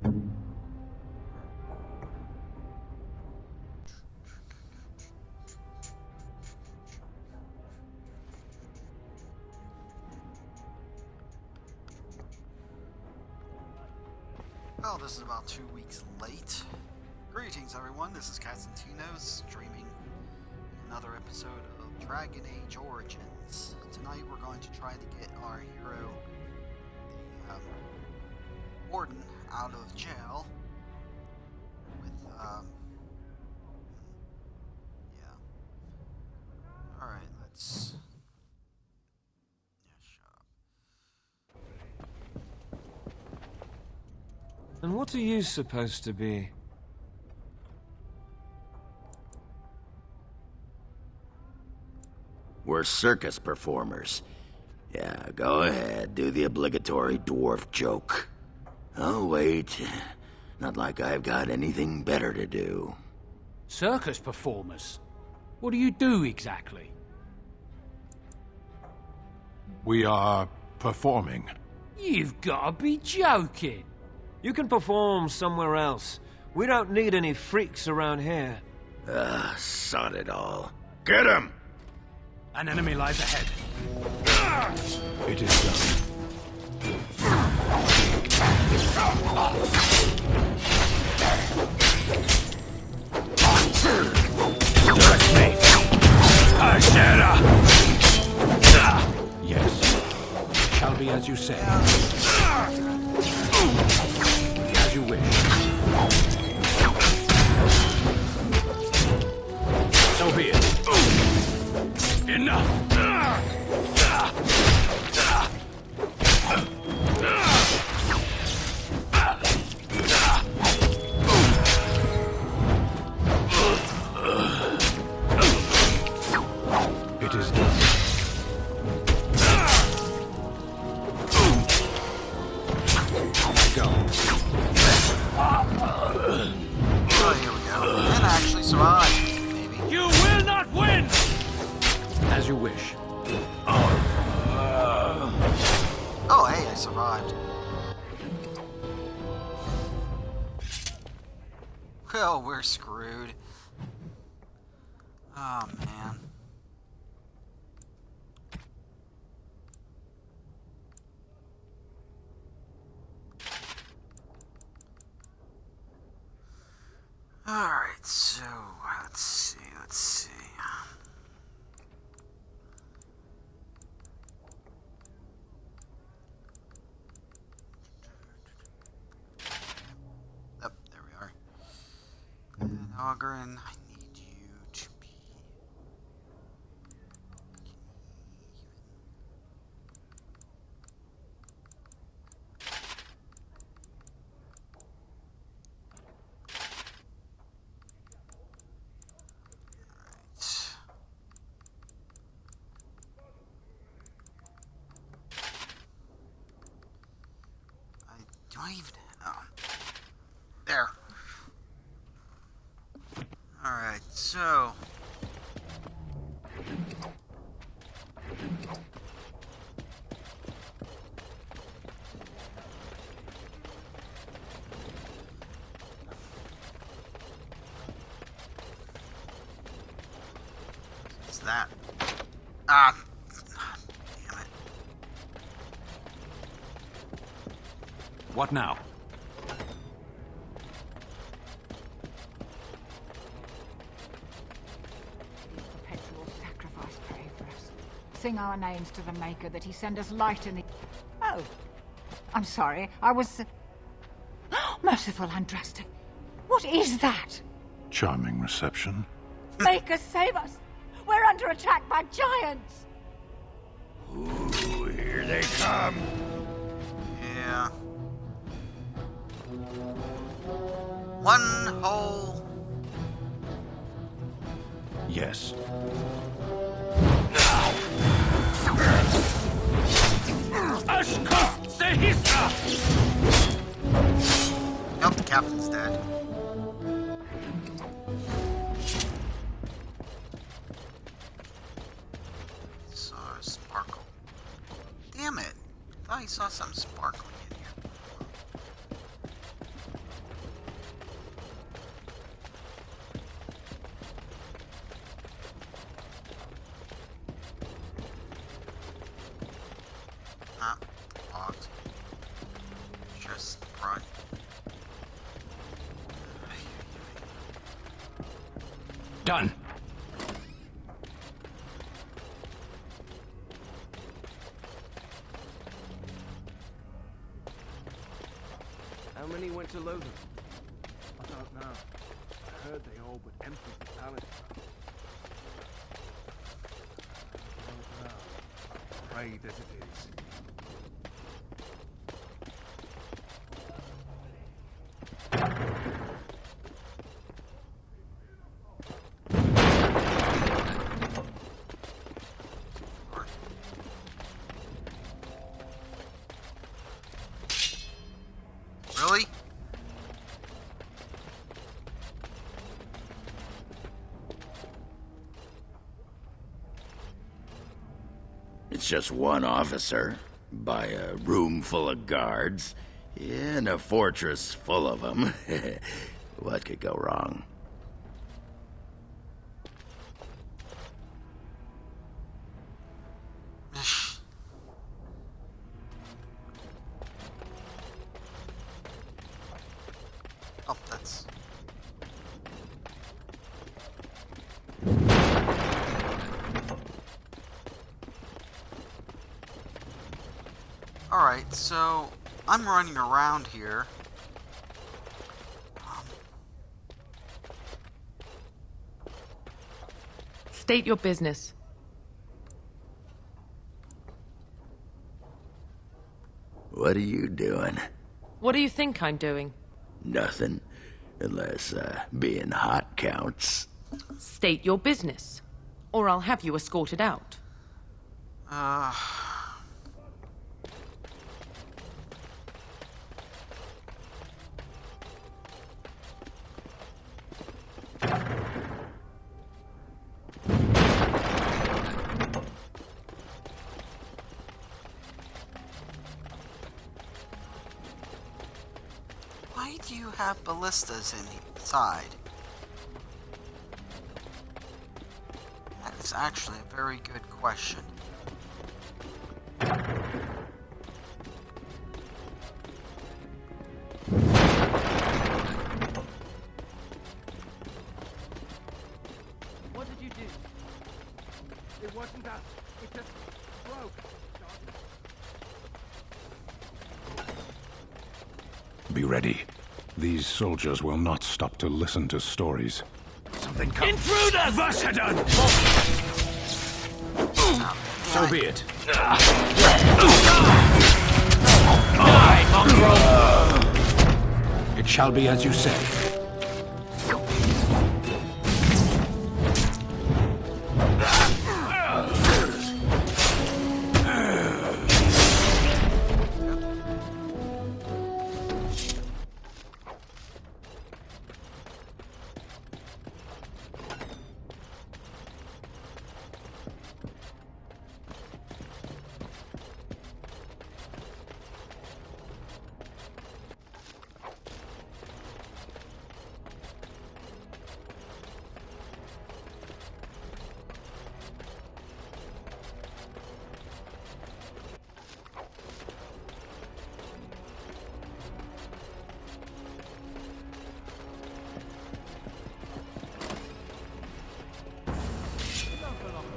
Well, this is about 2 weeks late. Greetings, everyone. This is Castantino streaming another episode of Dragon Age Origins. Tonight, we're going to try to get our hero, the warden, out of jail. With yeah. All right, let's. And what are you supposed to be? We're circus performers. Yeah, go ahead, do the obligatory dwarf joke. Oh, wait. Not like I've got anything better to do. Circus performers? What do you do exactly? We are performing. You've gotta be joking! You can perform somewhere else. We don't need any freaks around here. Sod it all. Get him! An enemy lies ahead. It is done. Direct me! Yes. Shall be as you say. As you wish. So be it. Enough! It is done. Go. Oh, here we go. And actually survive, maybe. You will not win! As you wish. Oh, hey, I survived. Well, we're screwed. Oh, man. Alright, so, let's see. Yep, there we are. And Ogren, I need you to be... Do I even... Oh. There. Alright, so... What's that? Ah! Damn it. What now? Perpetual sacrifice pray for us. Sing our names to the Maker that he send us light in the... Oh, I'm sorry, I was... Merciful Andraste. What is that? Charming reception. Maker, save us! We're under attack by giants! Ooh, here they come. Yeah. One whole... Yes. Nope, the captain's dead. Saw a sparkle. Damn it! I thought I saw something sparkling in here. Locked. Just run. Done. How many went to Logan? I don't know. I heard they all but emptied the palace. I don't know. I pray that it is. Really? It's just one officer, by a room full of guards, in a fortress full of them. What could go wrong? Oh, that's... Alright, so I'm running around here. State your business. What are you doing? What do you think I'm doing? Nothing. Unless, being hot counts. State your business, or I'll have you escorted out. Why do you have ballistas inside? That is actually a very good question. What did you do? It wasn't us. It just broke. Be ready. These soldiers will not stop to listen to stories. Something comes. Intruders! Vasadon! So be it. Die, mongrel! It shall be as you say.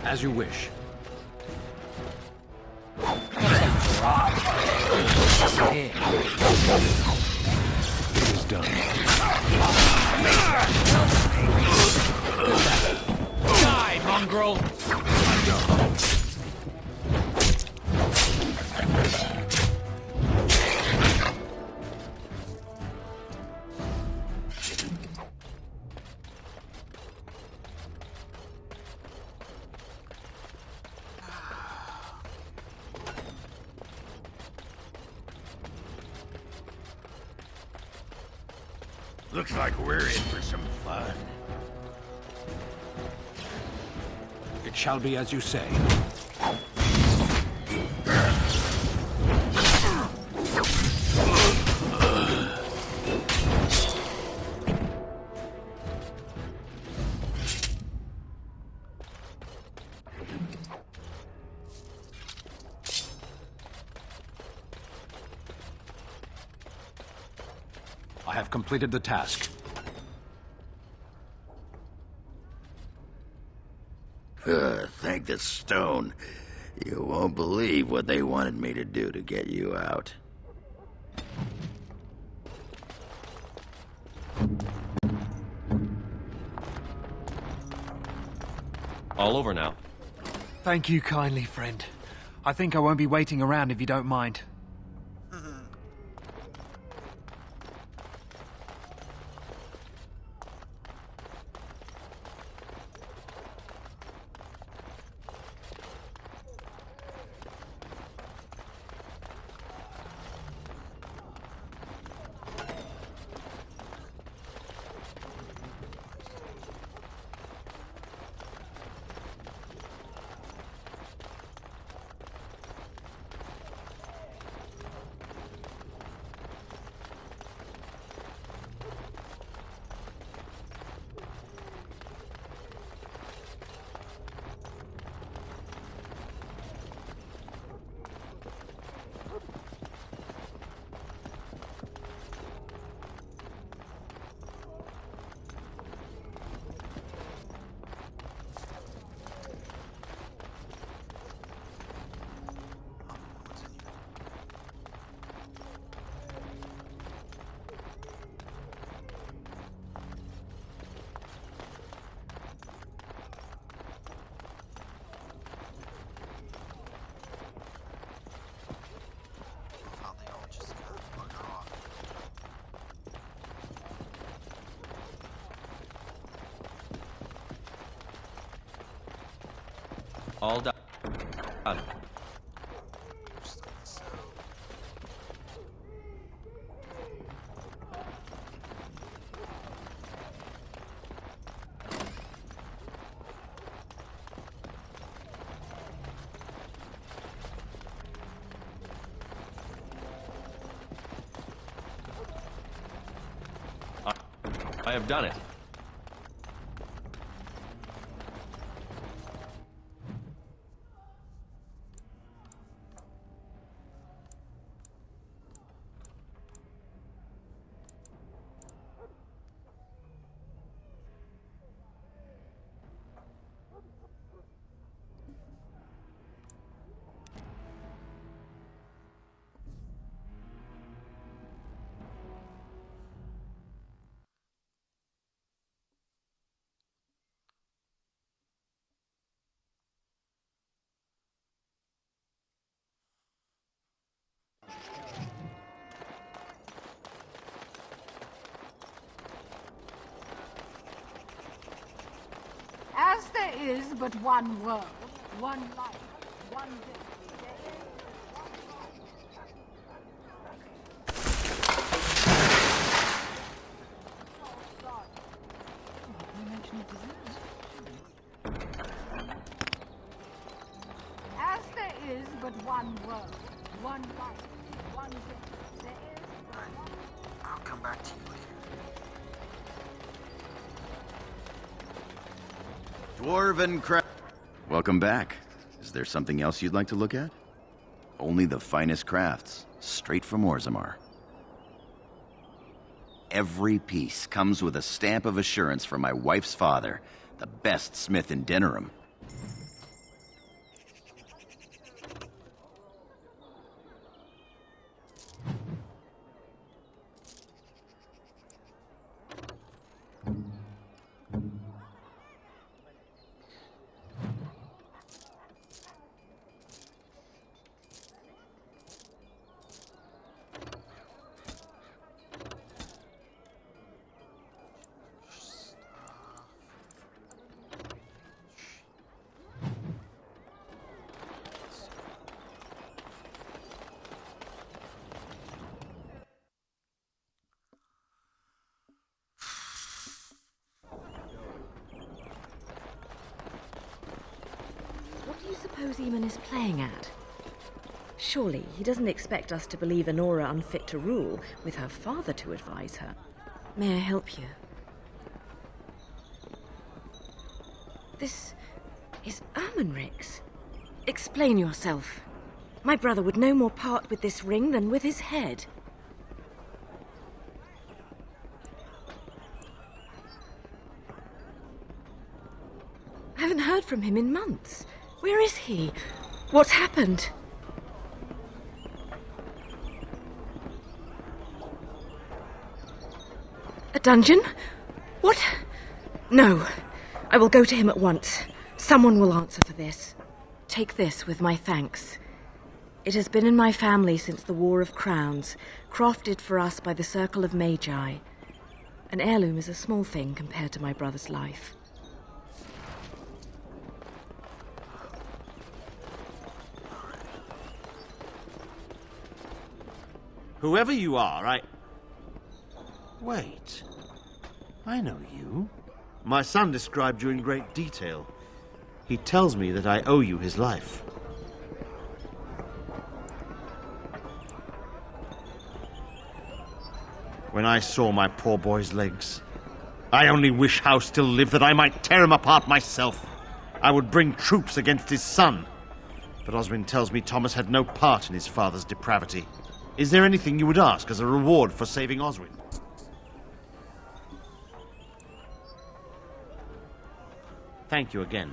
As you wish. It is done. Die, mongrel! Looks like we're in for some fun. It shall be as you say. I have completed the task. Thank the stone. You won't believe what they wanted me to do to get you out. All over now. Thank you kindly, friend. I think I won't be waiting around if you don't mind. How they all just kind of bugger off. All done. Just like so. I have done it. As there is but one world, one life, one day. As there is but one world, one life, one day. There is but one. I'll come back to you later. Dwarven craft. Welcome back. Is there something else you'd like to look at? Only the finest crafts, straight from Orzammar. Every piece comes with a stamp of assurance from my wife's father, the best smith in Denerim. What do you suppose Eamon is playing at? Surely he doesn't expect us to believe Honora unfit to rule with her father to advise her. May I help you? This is Ermenric's. Explain yourself. My brother would no more part with this ring than with his head. haven't heard from him in months. Where is he? What's happened? A dungeon? What? No. I will go to him at once. Someone will answer for this. Take this with my thanks. It has been in my family since the War of Crowns, crafted for us by the Circle of Magi. An heirloom is a small thing compared to my brother's life. Whoever you are, Wait. I know you. My son described you in great detail. He tells me that I owe you his life. When I saw my poor boy's legs, I only wish Howe still lived that I might tear him apart myself. I would bring troops against his son. But Oswin tells me Thomas had no part in his father's depravity. Is there anything you would ask as a reward for saving Oswin? Thank you again.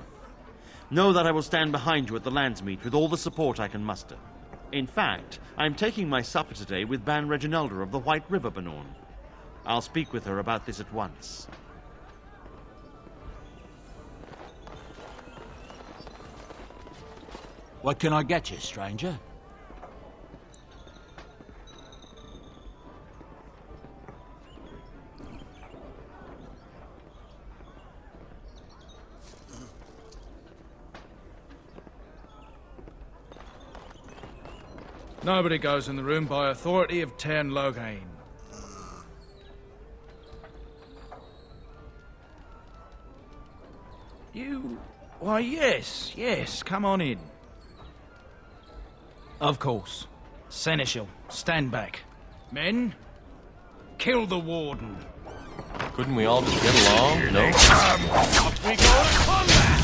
Know that I will stand behind you at the Landsmeet with all the support I can muster. In fact, I am taking my supper today with Ban Reginalda of the White River Banorn. I'll speak with her about this at once. What can I get you, stranger? Nobody goes in the room by authority of Tern Loghain. You... Why, yes, come on in. Of course. Seneschal, stand back. Men, kill the warden. Couldn't we all just get along? No? Up we go to combat!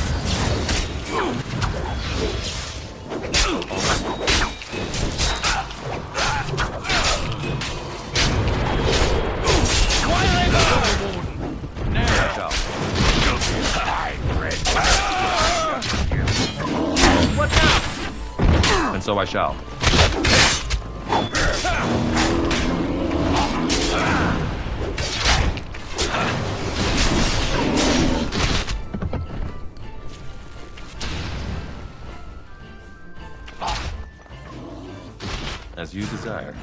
What now? And so I shall. As you desire.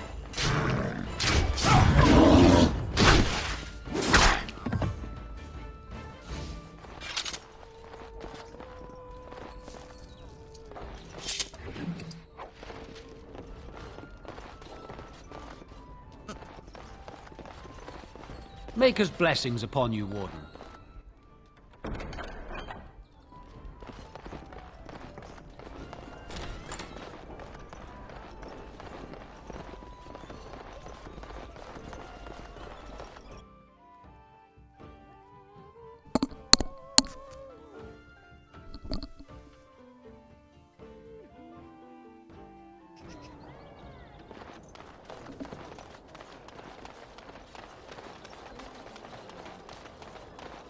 Maker's blessings upon you, Warden.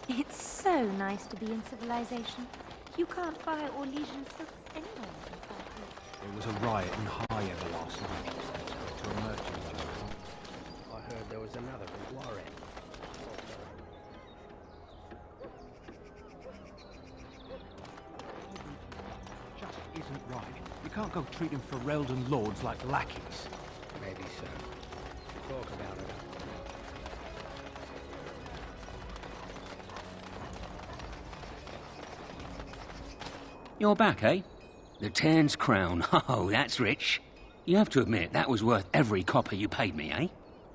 It's so nice to be in civilization. You can't buy or legion silks anywhere. There was a riot in Highever last night. To a merchant journal. I heard there was another in Warren. Just isn't right. You can't go treating Ferelden lords like lackeys. Maybe so. Talk about it. You're back, eh? The Tern's crown. Oh, that's rich. You have to admit, that was worth every copper you paid me, eh?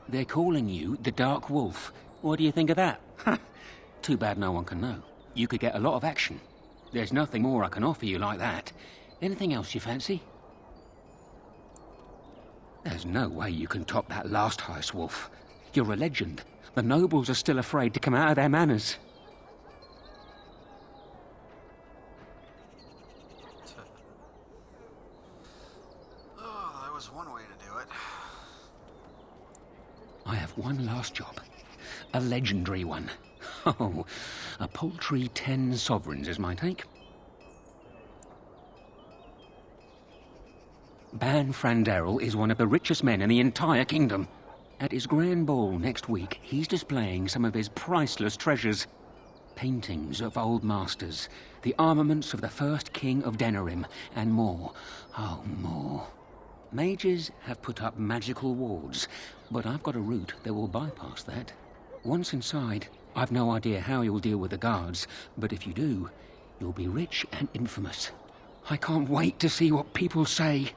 They're calling you the Dark Wolf. What do you think of that? Too bad no one can know. You could get a lot of action. There's nothing more I can offer you like that. Anything else you fancy? There's no way you can top that last heist, Wolf. You're a legend. The nobles are still afraid to come out of their manors. One way to do it. I have one last job. A legendary one. Oh, a paltry 10 sovereigns is my take. Ban Franderel is one of the richest men in the entire kingdom. At his grand ball next week, he's displaying some of his priceless treasures. Paintings of old masters, the armaments of the first king of Denerim, and more. Oh, more. Mages have put up magical wards, but I've got a route that will bypass that. Once inside, I've no idea how you'll deal with the guards, but if you do, you'll be rich and infamous. I can't wait to see what people say.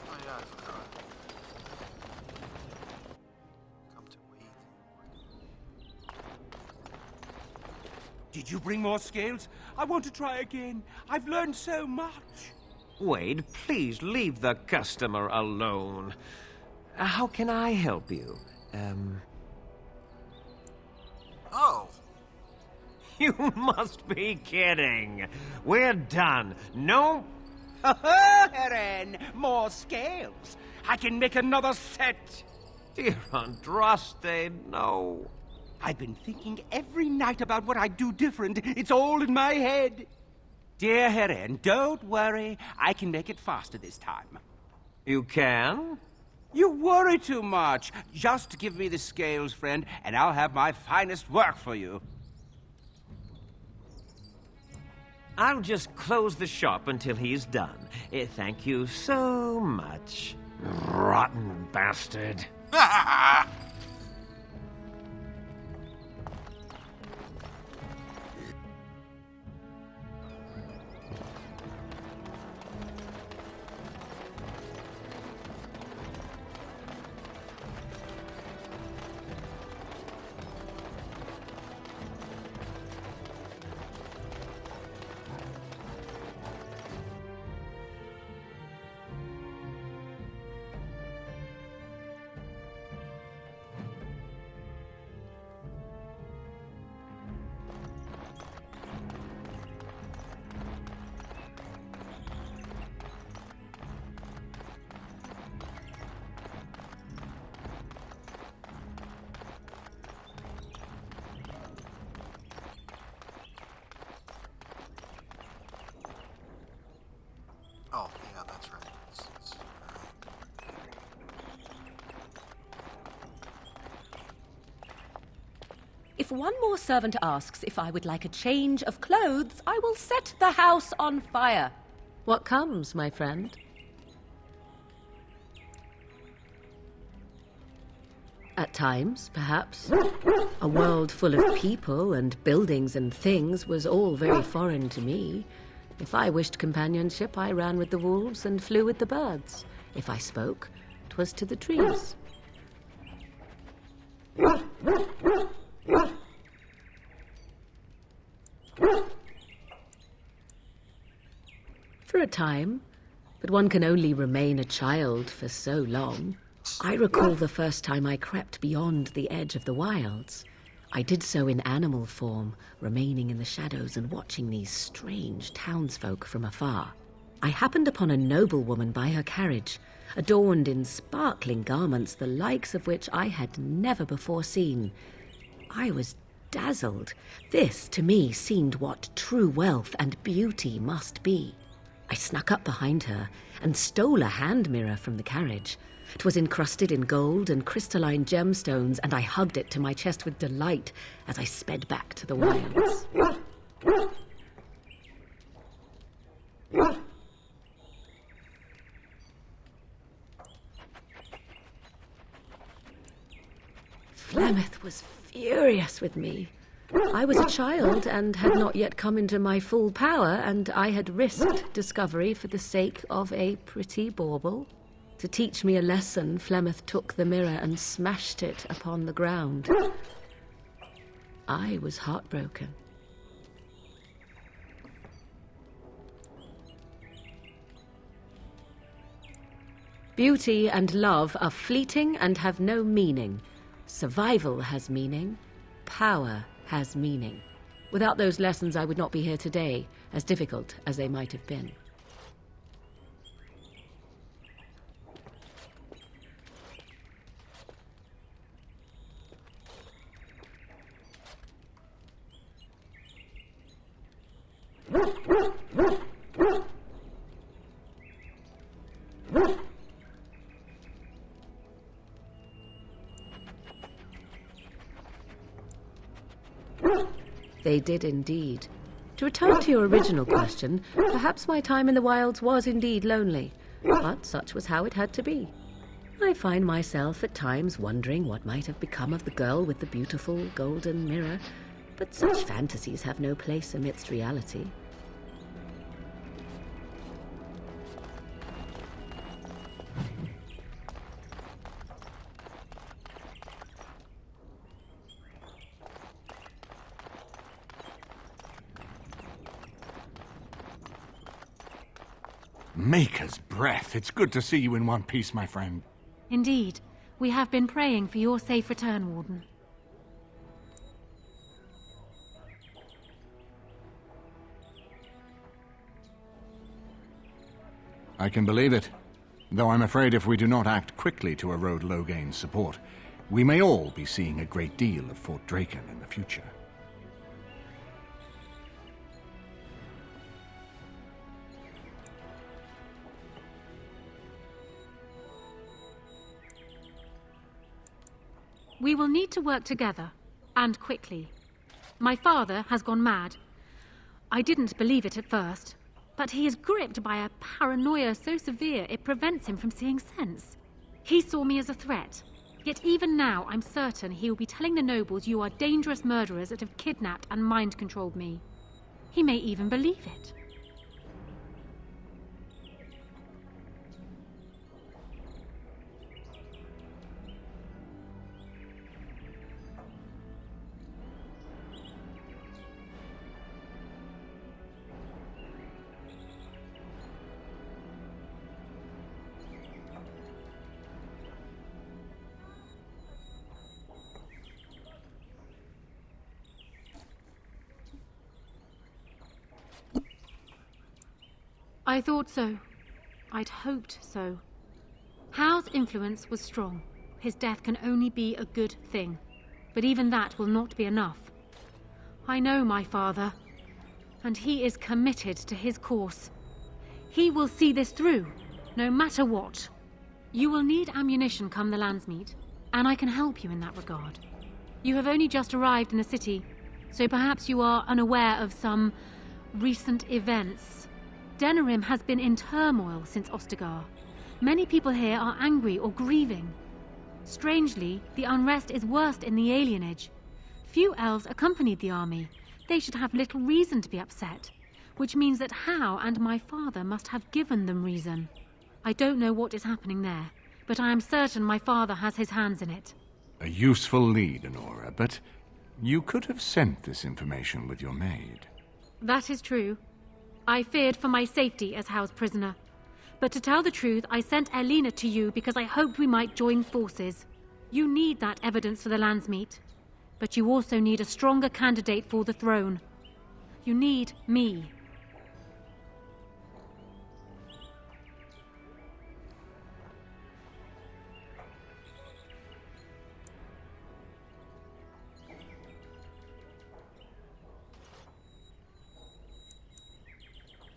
Oh yeah, I forgot. Come to wait. Did you bring more scales? I want to try again. I've learned so much. Wade, please leave the customer alone. How can I help you? Oh! You must be kidding. We're done. No... Eren, more scales. I can make another set. Dear Andraste, no. I've been thinking every night about what I'd do different. It's all in my head. Dear Eren, don't worry. I can make it faster this time. You can? You worry too much. Just give me the scales, friend, and I'll have my finest work for you. I'll just close the shop until he's done. Thank you so much. Rotten bastard. Oh, yeah, that's right. If one more servant asks if I would like a change of clothes, I will set the house on fire. What comes, my friend? At times, perhaps. A world full of people and buildings and things was all very foreign to me. If I wished companionship, I ran with the wolves and flew with the birds. If I spoke, 'twas to the trees. For a time, but one can only remain a child for so long. I recall the first time I crept beyond the edge of the wilds. I did so in animal form, remaining in the shadows and watching these strange townsfolk from afar. I happened upon a noblewoman by her carriage, adorned in sparkling garments the likes of which I had never before seen. I was dazzled. This, to me, seemed what true wealth and beauty must be. I snuck up behind her and stole a hand mirror from the carriage. 'Twas encrusted in gold and crystalline gemstones, and I hugged it to my chest with delight as I sped back to the wilds. Flemeth was furious with me. I was a child and had not yet come into my full power, and I had risked discovery for the sake of a pretty bauble. To teach me a lesson, Flemeth took the mirror and smashed it upon the ground. I was heartbroken. Beauty and love are fleeting and have no meaning. Survival has meaning. Power has meaning. Without those lessons, I would not be here today, as difficult as they might have been. They did indeed. To return to your original question, perhaps my time in the wilds was indeed lonely, but such was how it had to be. I find myself at times wondering what might have become of the girl with the beautiful golden mirror, but such fantasies have no place amidst reality. Maker's breath. It's good to see you in one piece, my friend. Indeed. We have been praying for your safe return, Warden. I can believe it. Though I'm afraid if we do not act quickly to erode Loghain's support, we may all be seeing a great deal of Fort Draken in the future. We will need to work together, and quickly. My father has gone mad. I didn't believe it at first, but he is gripped by a paranoia so severe it prevents him from seeing sense. He saw me as a threat, yet even now I'm certain he will be telling the nobles you are dangerous murderers that have kidnapped and mind-controlled me. He may even believe it. I thought so. I'd hoped so. Hal's influence was strong. His death can only be a good thing. But even that will not be enough. I know my father, and he is committed to his course. He will see this through, no matter what. You will need ammunition come the Landsmeet, and I can help you in that regard. You have only just arrived in the city, so perhaps you are unaware of some recent events. Denerim has been in turmoil since Ostagar. Many people here are angry or grieving. Strangely, the unrest is worst in the alienage. Few elves accompanied the army. They should have little reason to be upset, which means that Hal and my father must have given them reason. I don't know what is happening there, but I am certain my father has his hands in it. A useful lead, Honora, but you could have sent this information with your maid. That is true. I feared for my safety as Hal's prisoner. But to tell the truth, I sent Elena to you because I hoped we might join forces. You need that evidence for the Landsmeet. But you also need a stronger candidate for the throne. You need me.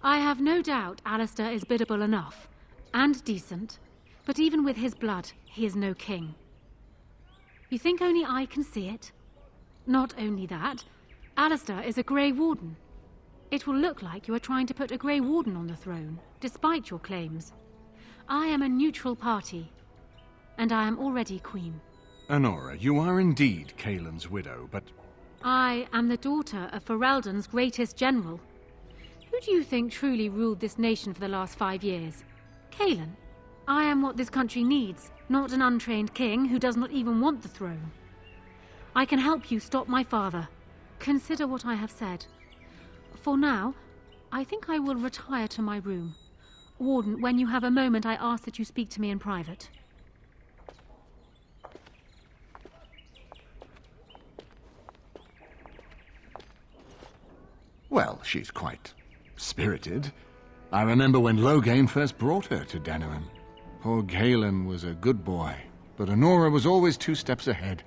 I have no doubt Alistair is biddable enough, and decent, but even with his blood, he is no king. You think only I can see it? Not only that, Alistair is a Grey Warden. It will look like you are trying to put a Grey Warden on the throne, despite your claims. I am a neutral party, and I am already queen. Honora, you are indeed Kaelin's widow, but... I am the daughter of Ferelden's greatest general. Who do you think truly ruled this nation for the last 5 years? Kaelin. I am what this country needs, not an untrained king who does not even want the throne. I can help you stop my father. Consider what I have said. For now, I think I will retire to my room. Warden, when you have a moment, I ask that you speak to me in private. Well, she's quite spirited. I remember when Loghain first brought her to Denerim. Poor Kaelin was a good boy, but Honora was always 2 steps ahead.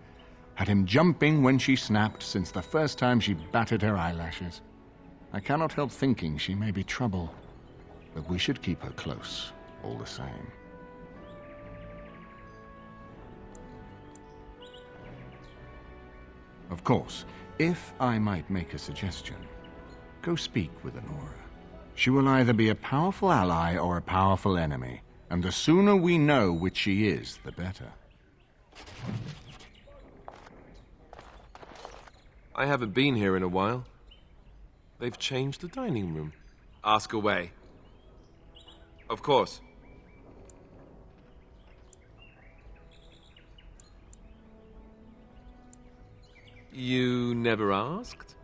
Had him jumping when she snapped since the first time she batted her eyelashes. I cannot help thinking she may be trouble, but we should keep her close, all the same. Of course, if I might make a suggestion, go speak with Honora. She will either be a powerful ally or a powerful enemy, and the sooner we know which she is, the better. I haven't been here in a while. They've changed the dining room. Ask away. Of course. You never asked?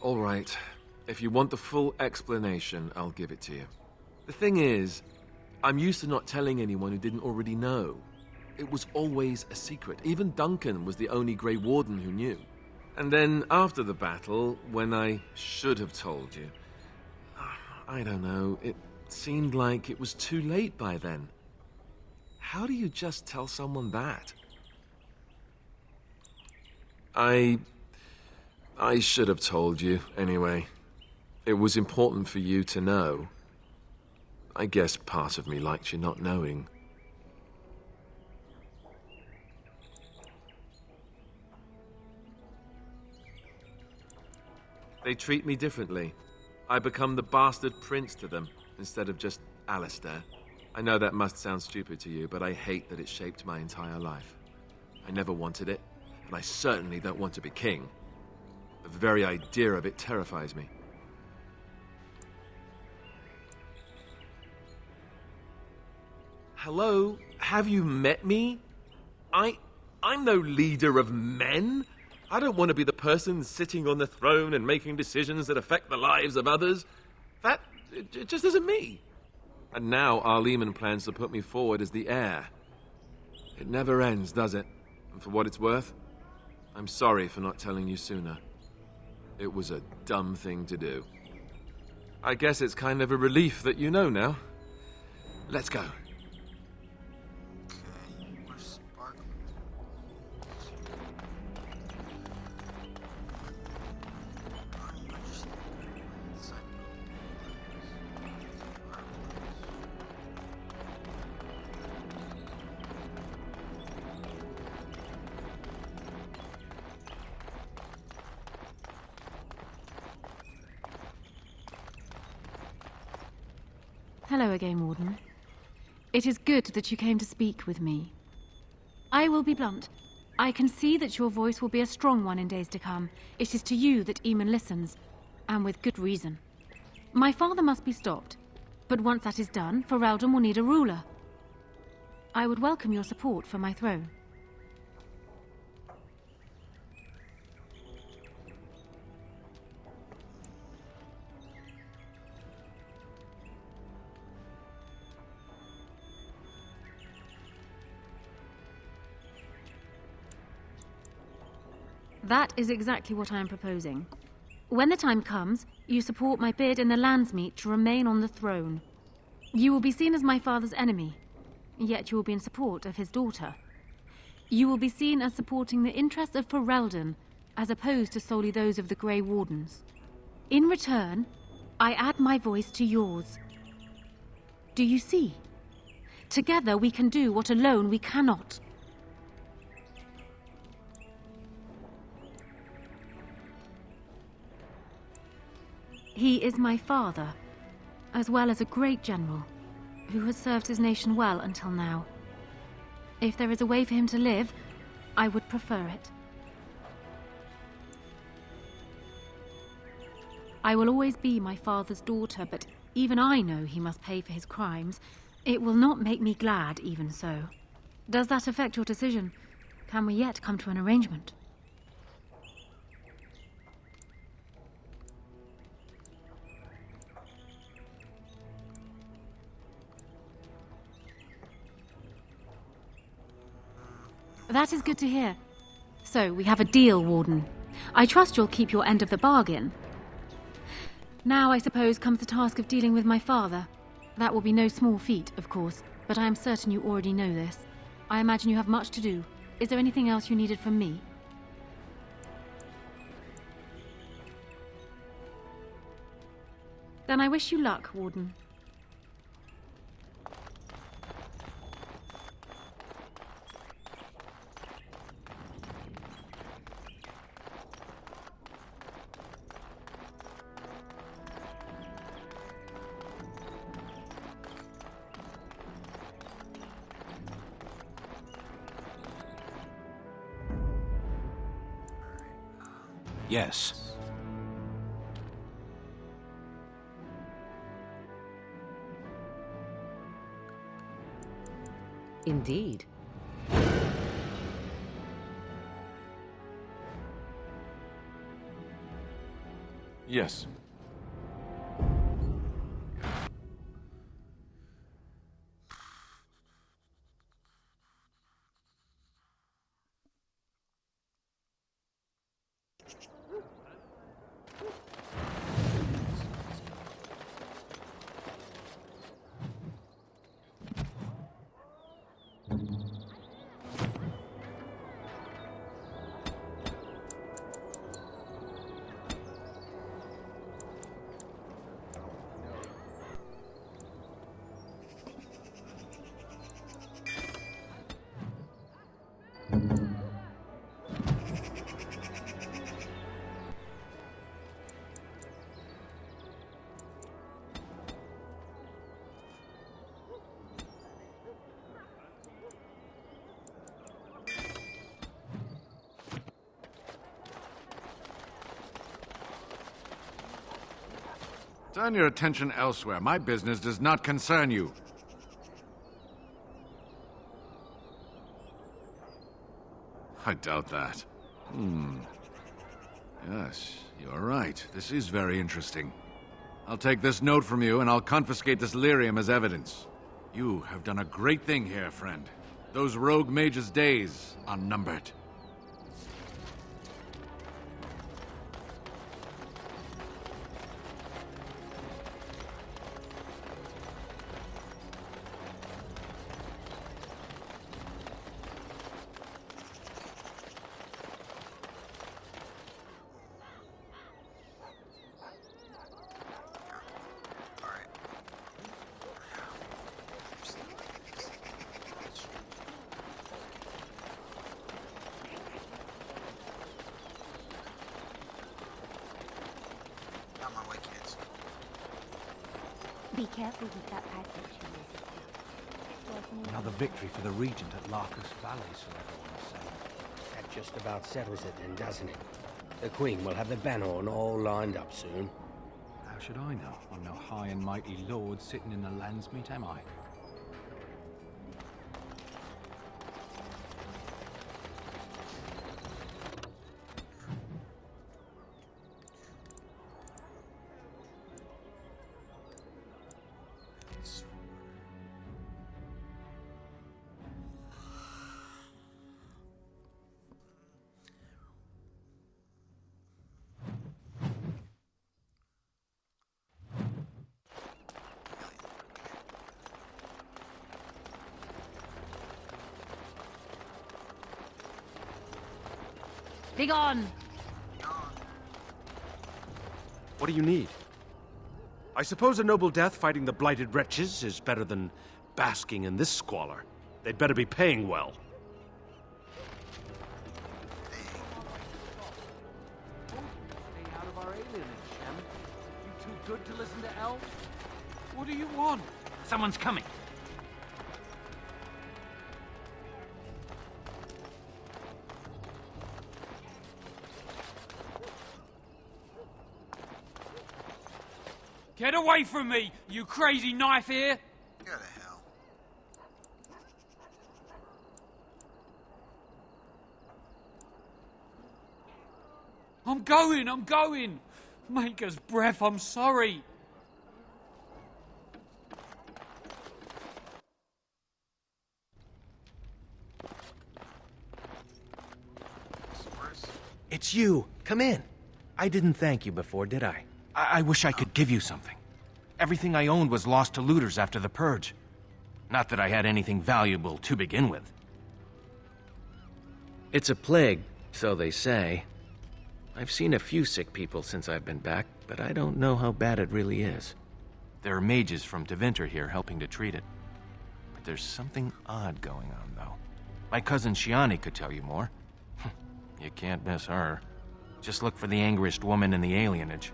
All right. If you want the full explanation, I'll give it to you. The thing is, I'm used to not telling anyone who didn't already know. It was always a secret. Even Duncan was the only Grey Warden who knew. And then, after the battle, when I should have told you, I don't know, it seemed like it was too late by then. How do you just tell someone that? I should have told you, anyway. It was important for you to know. I guess part of me liked you not knowing. They treat me differently. I become the bastard prince to them, instead of just Alistair. I know that must sound stupid to you, but I hate that it shaped my entire life. I never wanted it, and I certainly don't want to be king. The very idea of it terrifies me. Hello? Have you met me? I'm no leader of men. I don't want to be the person sitting on the throne and making decisions that affect the lives of others. It just isn't me. And now Arleman plans to put me forward as the heir. It never ends, does it? And for what it's worth, I'm sorry for not telling you sooner. It was a dumb thing to do. I guess it's kind of a relief that you know now. Let's go. Hello again, Warden. It is good that you came to speak with me. I will be blunt. I can see that your voice will be a strong one in days to come. It is to you that Eamon listens, and with good reason. My father must be stopped, but once that is done, Ferelden will need a ruler. I would welcome your support for my throne. That is exactly what I am proposing. When the time comes, you support my bid in the Landsmeet to remain on the throne. You will be seen as my father's enemy, yet you will be in support of his daughter. You will be seen as supporting the interests of Ferelden, as opposed to solely those of the Grey Wardens. In return, I add my voice to yours. Do you see? Together we can do what alone we cannot. He is my father, as well as a great general, who has served his nation well until now. If there is a way for him to live, I would prefer it. I will always be my father's daughter, but even I know he must pay for his crimes. It will not make me glad, even so. Does that affect your decision? Can we yet come to an arrangement? That is good to hear. So, we have a deal, Warden. I trust you'll keep your end of the bargain. Now, I suppose, comes the task of dealing with my father. That will be no small feat, of course, but I am certain you already know this. I imagine you have much to do. Is there anything else you needed from me? Then I wish you luck, Warden. Yes. Indeed. Yes. Turn your attention elsewhere. My business does not concern you. I doubt that. Yes, you're right. This is very interesting. I'll take this note from you, and I'll confiscate this lyrium as evidence. You have done a great thing here, friend. Those rogue mages' days are numbered. Be careful with that package. Another victory for the Regent at Larkus Valley, so everyone's saying. That just about settles it then, doesn't it? The Queen will have the banner on all lined up soon. How should I know? I'm no high and mighty lord sitting in the Landsmeet, am I? Begone! What do you need? I suppose a noble death fighting the blighted wretches is better than basking in this squalor. They'd better be paying well. Stay out of our alienage, Shem. You too good to listen to elves? What do you want? Someone's coming. Get away from me, you crazy knife ear! Go to hell. I'm going! Maker's breath, I'm sorry! It's you. Come in. I didn't thank you before, did I? I wish I could give you something. Everything I owned was lost to looters after the Purge. Not that I had anything valuable to begin with. It's a plague, so they say. I've seen a few sick people since I've been back. but I don't know how bad it really is. There are mages from Tevinter here helping to treat it. But there's something odd going on, though. My cousin Shiani could tell you more. You can't miss her. Just look for the angriest woman in the alienage.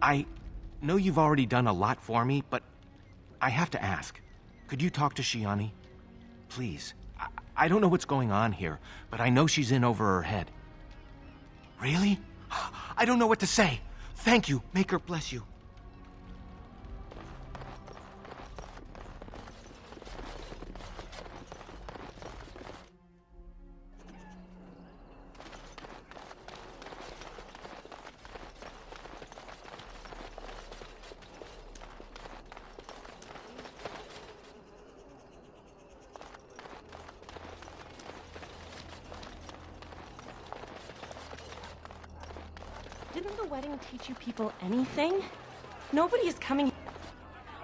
I know you've already done a lot for me, but I have to ask. Could you talk to Shiani? Please. I don't know what's going on here, but I know she's in over her head. Really? I don't know what to say. Thank you. Make her bless you. Didn't the wedding teach you people anything? Nobody is coming.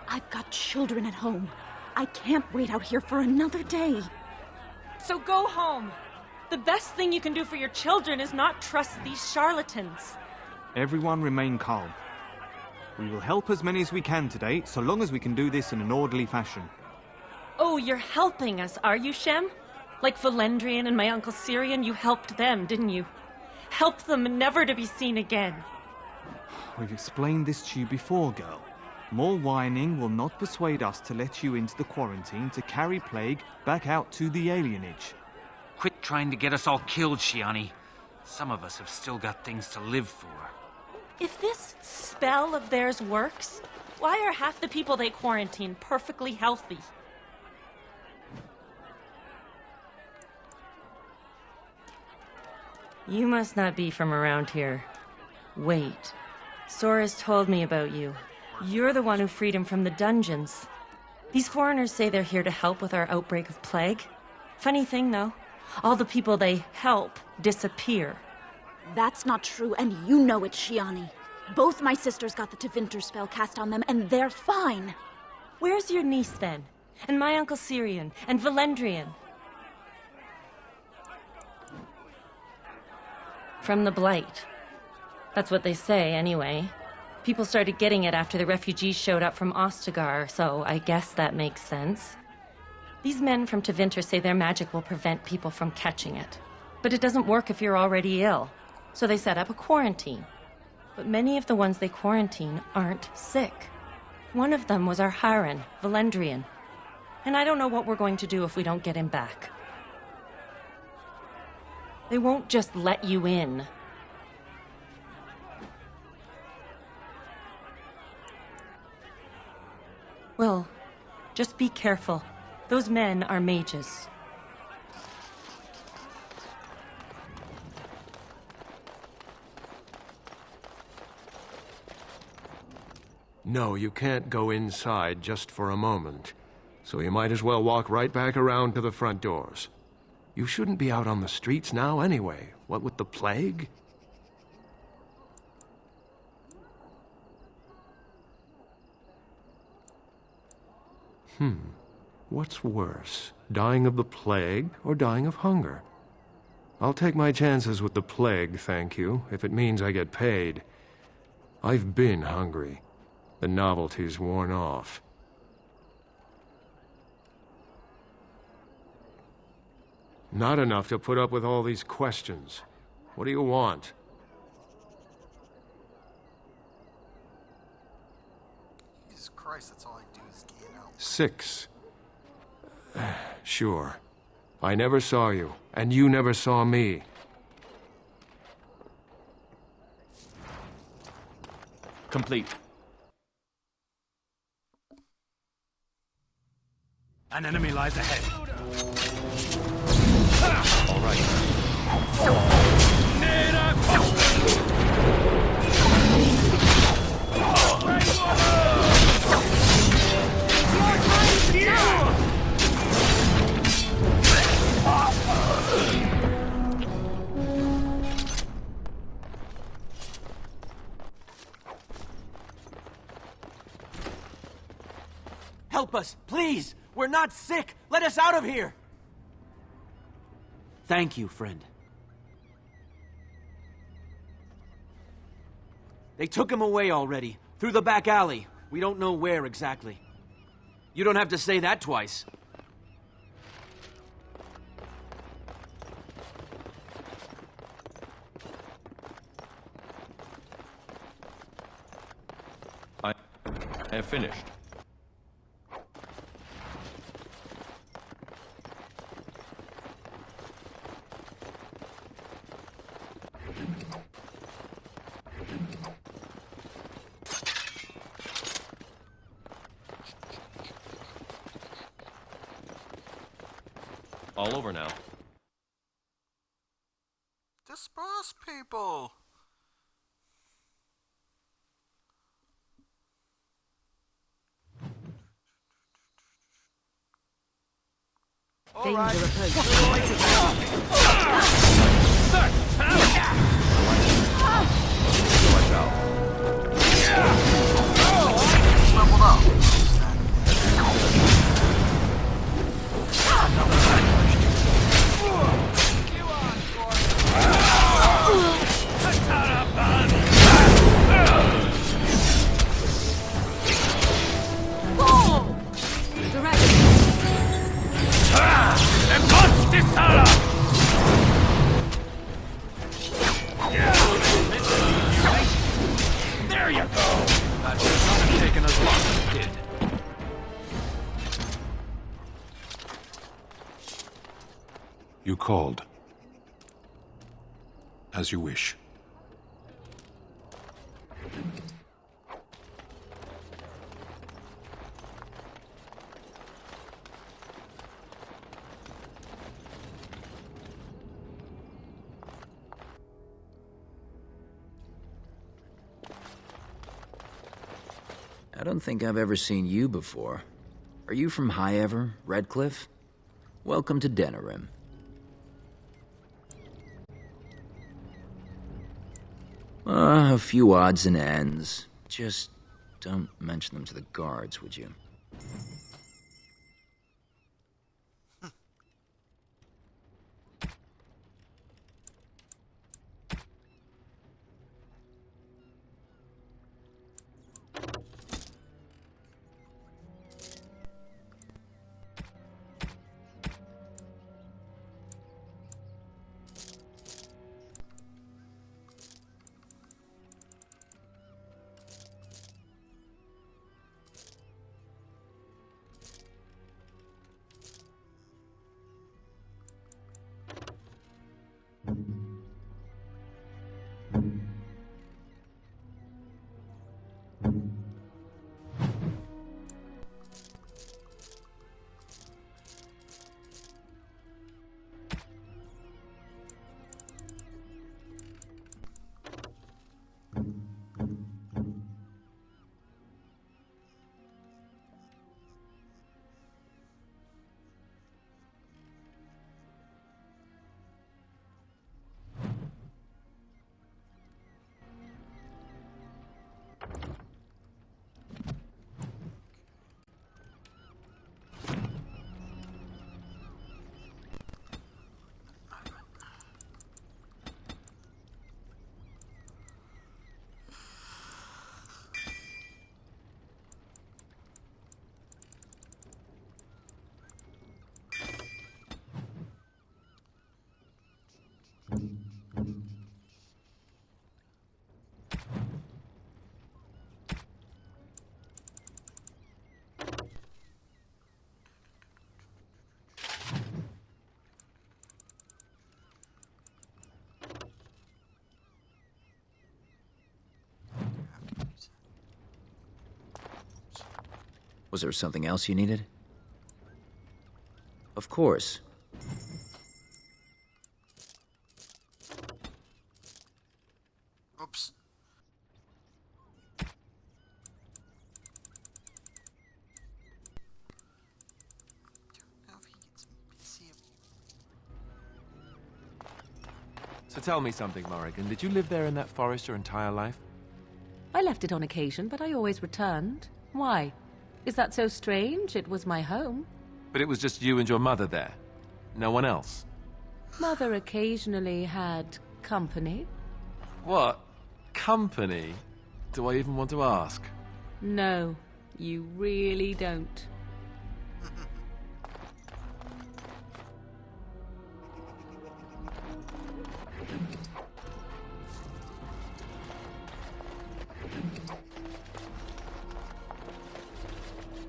I've got children at home. I can't wait out here for another day. So go home. The best thing you can do for your children is not trust these charlatans. Everyone remain calm. We will help as many as we can today, so long as we can do this in an orderly fashion. Oh, you're helping us, are you, Shem? Like Valendrian and my Uncle Syrian, you helped them, didn't you? Help them never to be seen again. We've explained this to you before, girl. More whining will not persuade us to let you into the quarantine to carry plague back out to the alienage. Quit trying to get us all killed, Shiani. Some of us have still got things to live for. If this spell of theirs works, why are half the people they quarantine perfectly healthy? You must not be from around here. Wait. Sora's told me about you. You're the one who freed him from the dungeons. These foreigners say they're here to help with our outbreak of plague. Funny thing, though. All the people they help disappear. That's not true, and you know it, Shiani. Both my sisters got the Tevinter spell cast on them, and they're fine. Where's your niece, then? And my Uncle Syrian? And Valendrian? From the Blight. That's what they say, anyway. People started getting it after the refugees showed up from Ostagar, so I guess that makes sense. These men from Tevinter say their magic will prevent people from catching it. But it doesn't work if you're already ill. So they set up a quarantine. But many of the ones they quarantine aren't sick. One of them was our Haran, Valendrian. And I don't know what we're going to do if we don't get him back. They won't just let you in. Well, just be careful. Those men are mages. No, you can't go inside just for a moment. So you might as well walk right back around to the front doors. You shouldn't be out on the streets now anyway. What with the plague? What's worse, dying of the plague or dying of hunger? I'll take my chances with the plague, thank you, if it means I get paid. I've been hungry. The novelty's worn off. Not enough to put up with all these questions. What do you want? Jesus Christ, that's all I do is gain out. 6. Sure. I never saw you, and you never saw me. Complete. An enemy lies ahead. All right. Help us, please! We're not sick! Let us out of here! Thank you, friend. They took him away already, through the back alley. We don't know where exactly. You don't have to say that twice. I have finished. All over now. Disperse, people! Danger approaching. Watch out. Leveled up. There you go! That should not have taken as long as it did. You called. As you wish. I don't think I've ever seen you before. Are you from High Ever, Redcliffe? Welcome to Denerim. A few odds and ends. Just don't mention them to the guards, would you? Was there something else you needed? Of course. Oops. So tell me something, Morrigan. Did you live there in that forest your entire life? I left it on occasion, but I always returned. Why? Is that so strange? It was my home. But it was just you and your mother there. No one else. Mother occasionally had company. What? Company? Do I even want to ask? No, you really don't.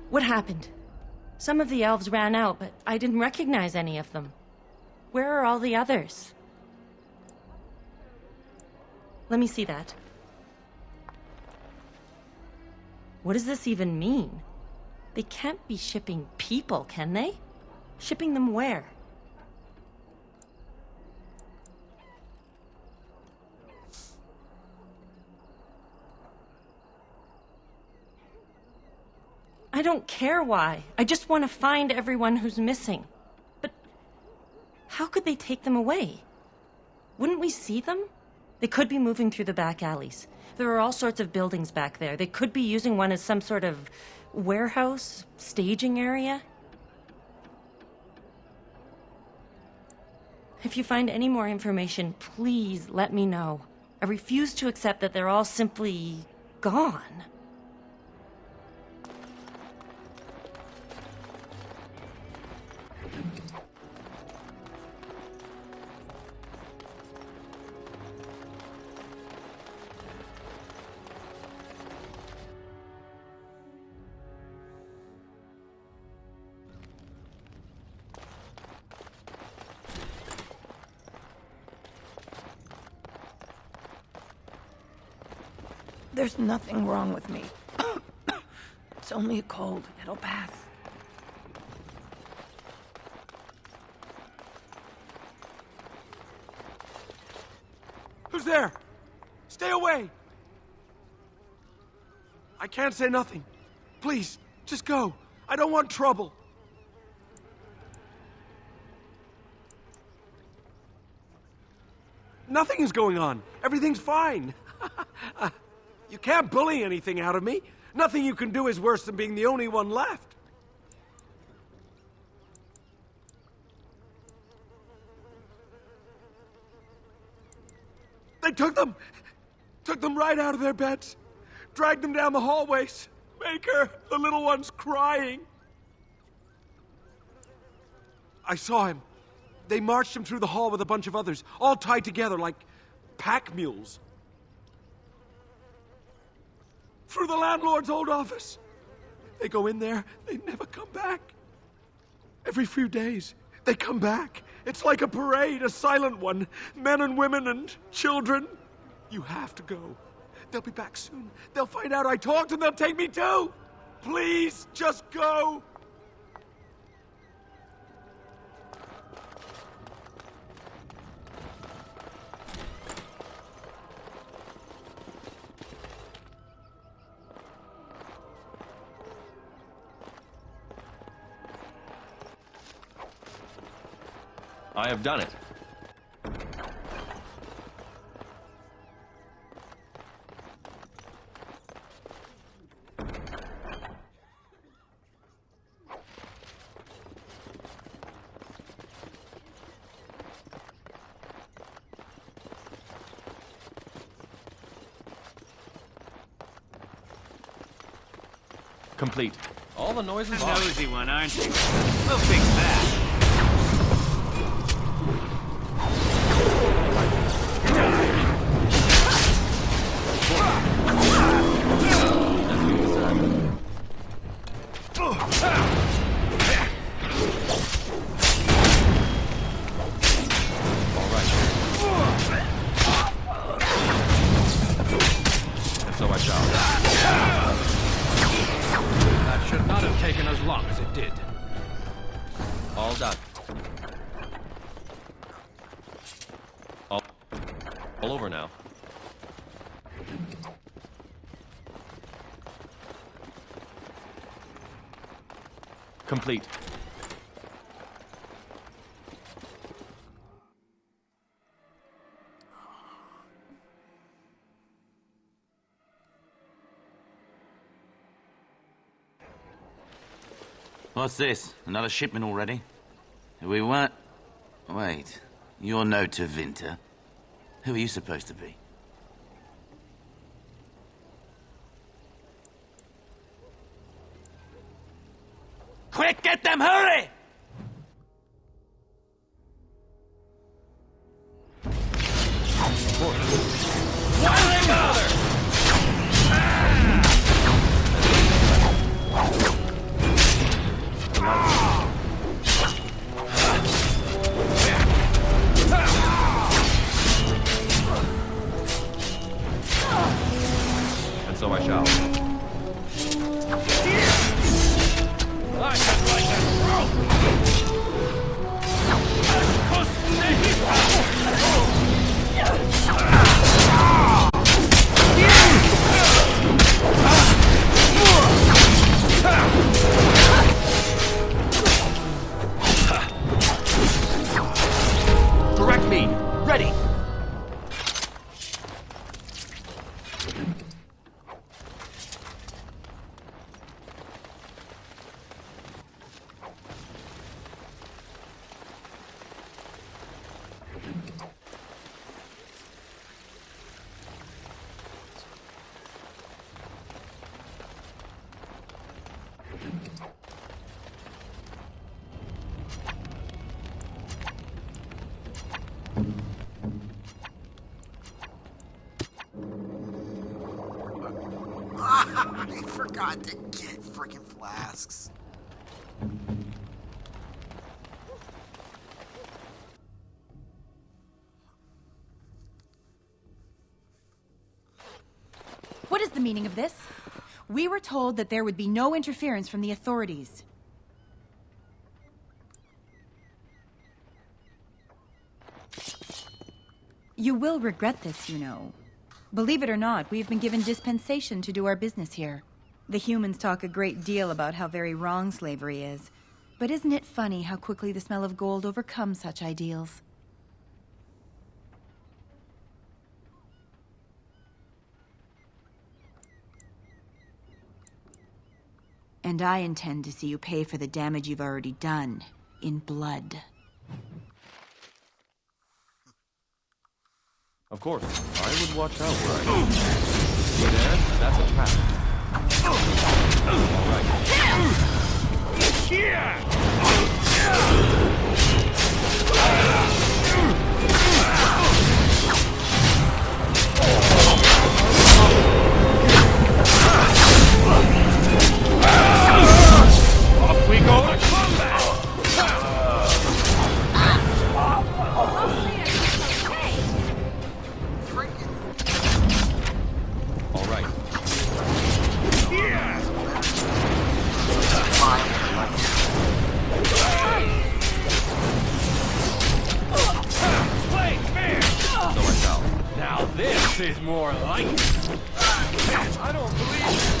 What happened? Some of the elves ran out, but I didn't recognize any of them. Where are all the others? Let me see that. What does this even mean? They can't be shipping people, can they? Shipping them where? I don't care why. I just want to find everyone who's missing. But how could they take them away? Wouldn't we see them? They could be moving through the back alleys. There are all sorts of buildings back there. They could be using one as some sort of warehouse, staging area. If you find any more information, please let me know. I refuse to accept that they're all simply gone. There's nothing wrong with me. It's only a cold. It'll pass. Who's there? Stay away! I can't say nothing. Please, just go. I don't want trouble. Nothing is going on. Everything's fine. You can't bully anything out of me. Nothing you can do is worse than being the only one left. They took them right out of their beds, dragged them down the hallways. Maker, the little one's crying. I saw him. They marched him through the hall with a bunch of others, all tied together like pack mules. Through the landlord's old office. They go in there, they never come back. Every few days, they come back. It's like a parade, a silent one. Men and women and children. You have to go. They'll be back soon. They'll find out I talked and they'll take me too. Please, just go. I have done it. Complete. All the noises off. Nosy one, aren't you? We'll fix that. That should not have taken as long as it did. All done. All over now. Complete. What's this? Another shipment already? We weren't... Wait. You're no Tevinter. Who are you supposed to be? Quick, get them, hurry! Why do they bother? And so I shall. I just like that Direct me! Ready! I forgot to get freaking flasks. What is the meaning of this? We were told that there would be no interference from the authorities. You will regret this, you know. Believe it or not, we've been given dispensation to do our business here. The humans talk a great deal about how very wrong slavery is. But isn't it funny how quickly the smell of gold overcomes such ideals? And I intend to see you pay for the damage you've already done, in blood. Of course, I would watch out where I go. See there? That's a trap. All right. Off we go to combat! All right. Play fair! So I shall. Now this is more like it. I don't believe it.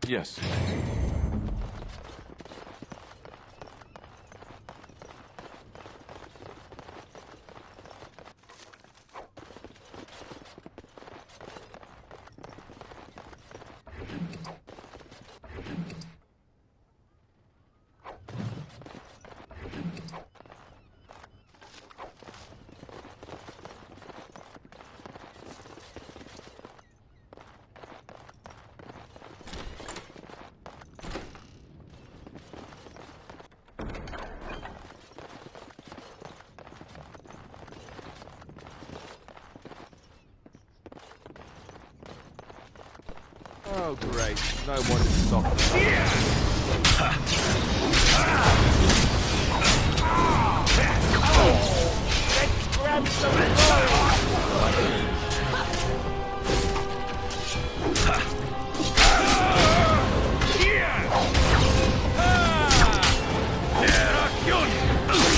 Yes. Oh, great. No one is soft. Let's grab some gold!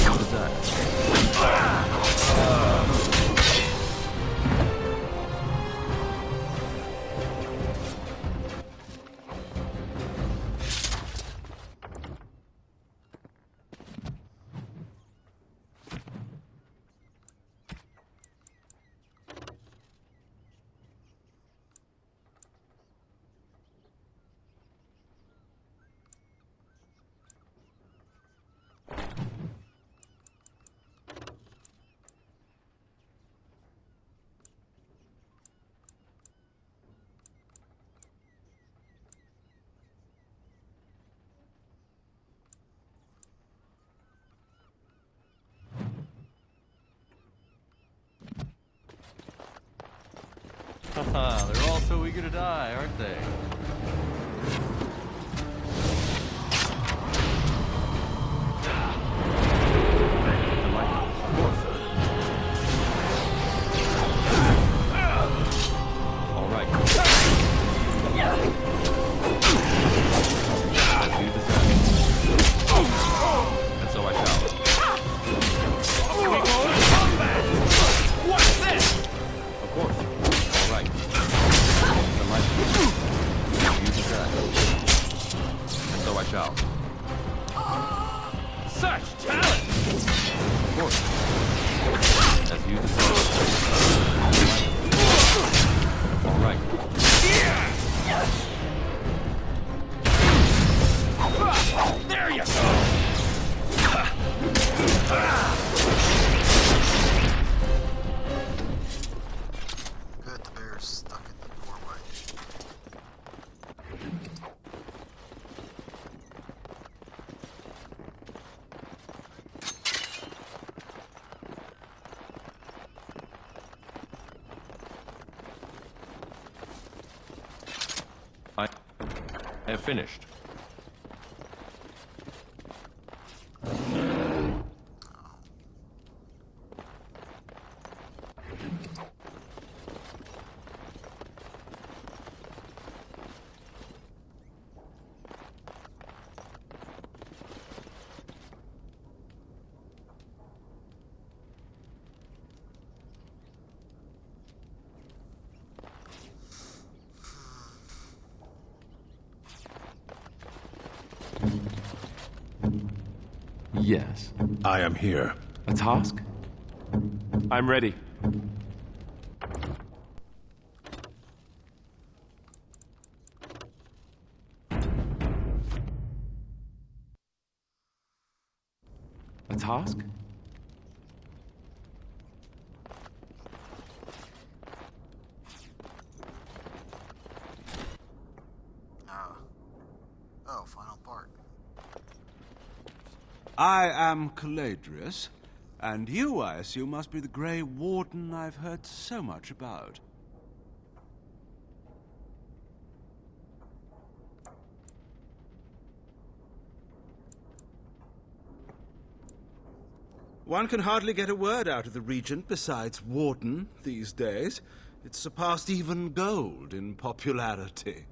What is that? They're all so eager to die, aren't they? All right. Let's do this now. And so I shall. What's this? Of course. All right. The light. You decide. And so I shall. Such talent! Of course. As you decide. All right. There you go! Good, the bear's stuck in the doorway. I have finished. Yes. I am here. A task? I'm ready. A task? Oh, final part. I am Caladrius, and you, I assume, must be the Grey Warden I've heard so much about. One can hardly get a word out of the Regent besides Warden these days. It's surpassed even gold in popularity.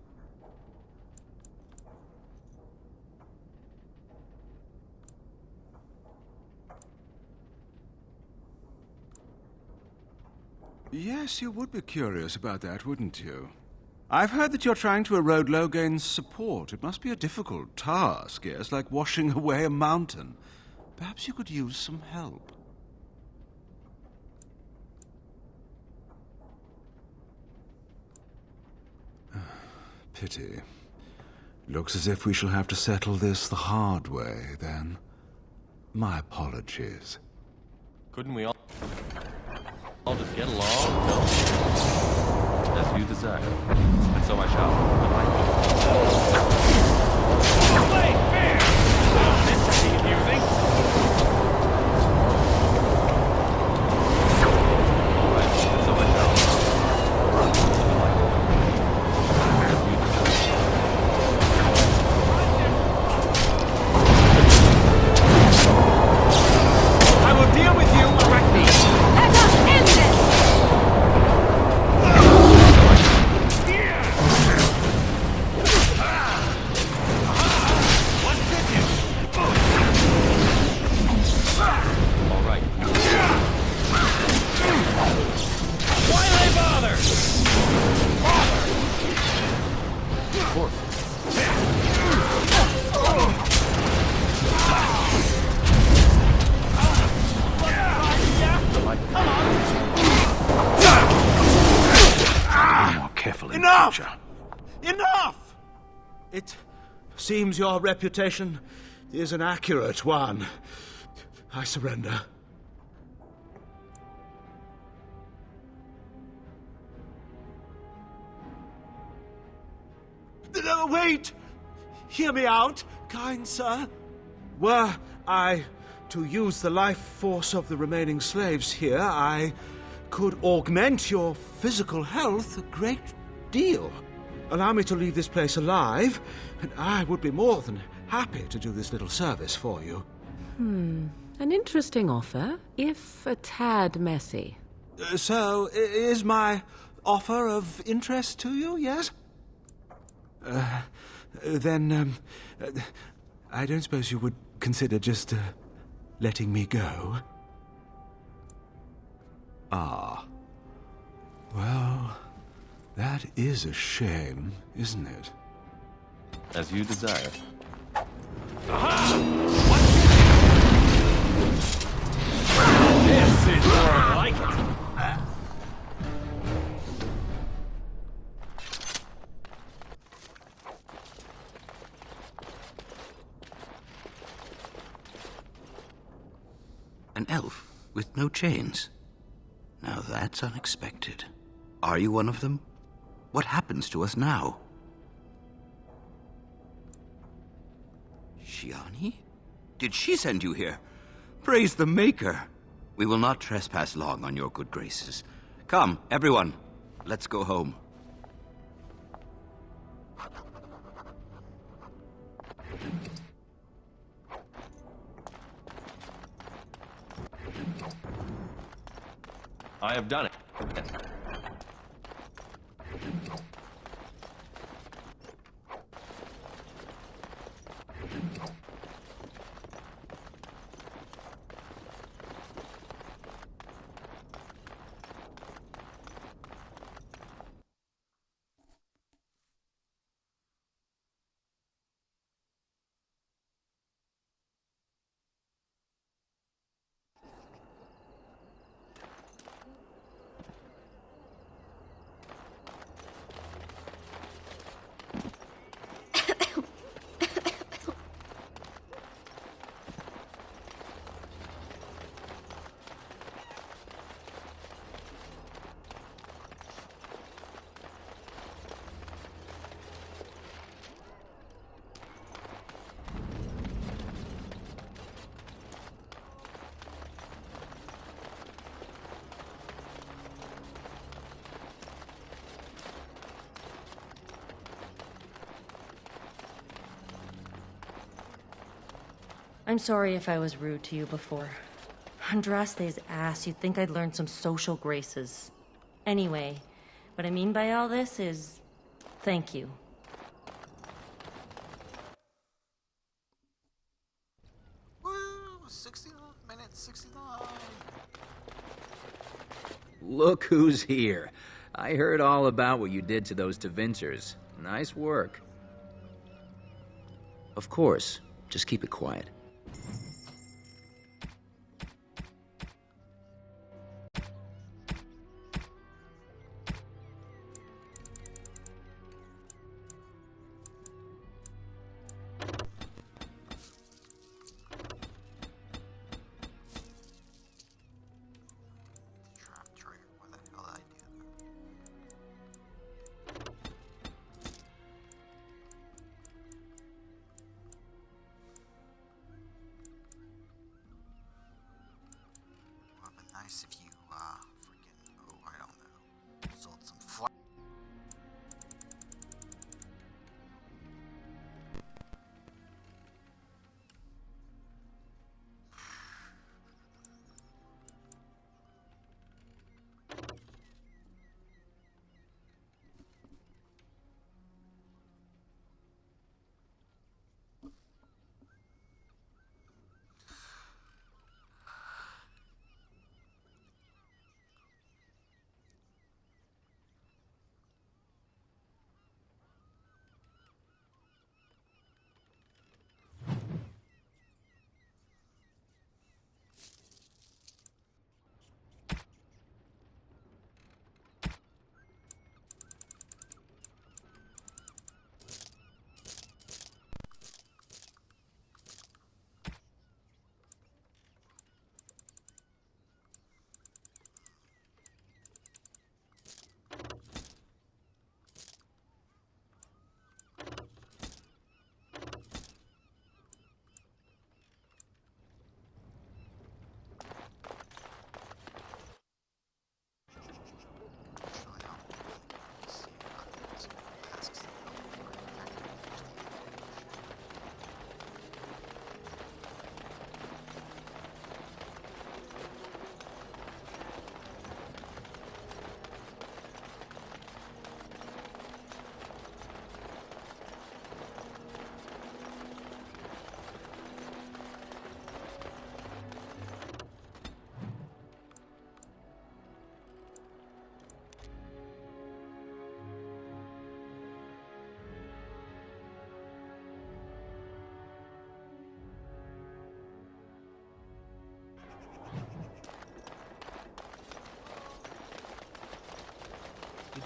Yes, you would be curious about that, wouldn't you? I've heard that you're trying to erode Logain's support. It must be a difficult task, yes, like washing away a mountain. Perhaps you could use some help. Pity. Looks as if we shall have to settle this the hard way, then. My apologies. Couldn't we all just get along? No. As you desire. And so I shall. Play fair! Well, this should be amusing. All right. And so I shall. I will deal with you directly. Let us end this! All right. Why they bother? Of course. More careful in Enough! future. Enough! It seems your reputation is an accurate one. I surrender. No, wait! Hear me out, kind sir. Were I to use the life force of the remaining slaves here, I could augment your physical health a great deal. Allow me to leave this place alive, and I would be more than happy to do this little service for you. An interesting offer, if a tad messy. So, is my offer of interest to you, yes? Then, I don't suppose you would consider just letting me go? Ah. Well, that is a shame, isn't it? As you desire. This is more like it. An elf with no chains. Now that's unexpected. Are you one of them? What happens to us now? Shiani? Did she send you here? Praise the Maker! We will not trespass long on your good graces. Come, everyone, let's go home. I have done it. I'm sorry if I was rude to you before. Andraste's ass, you'd think I'd learned some social graces. Anyway, what I mean by all this is, thank you. Woo! 69 minutes, 69. Look who's here. I heard all about what you did to those Tevinters. Nice work. Of course, just keep it quiet.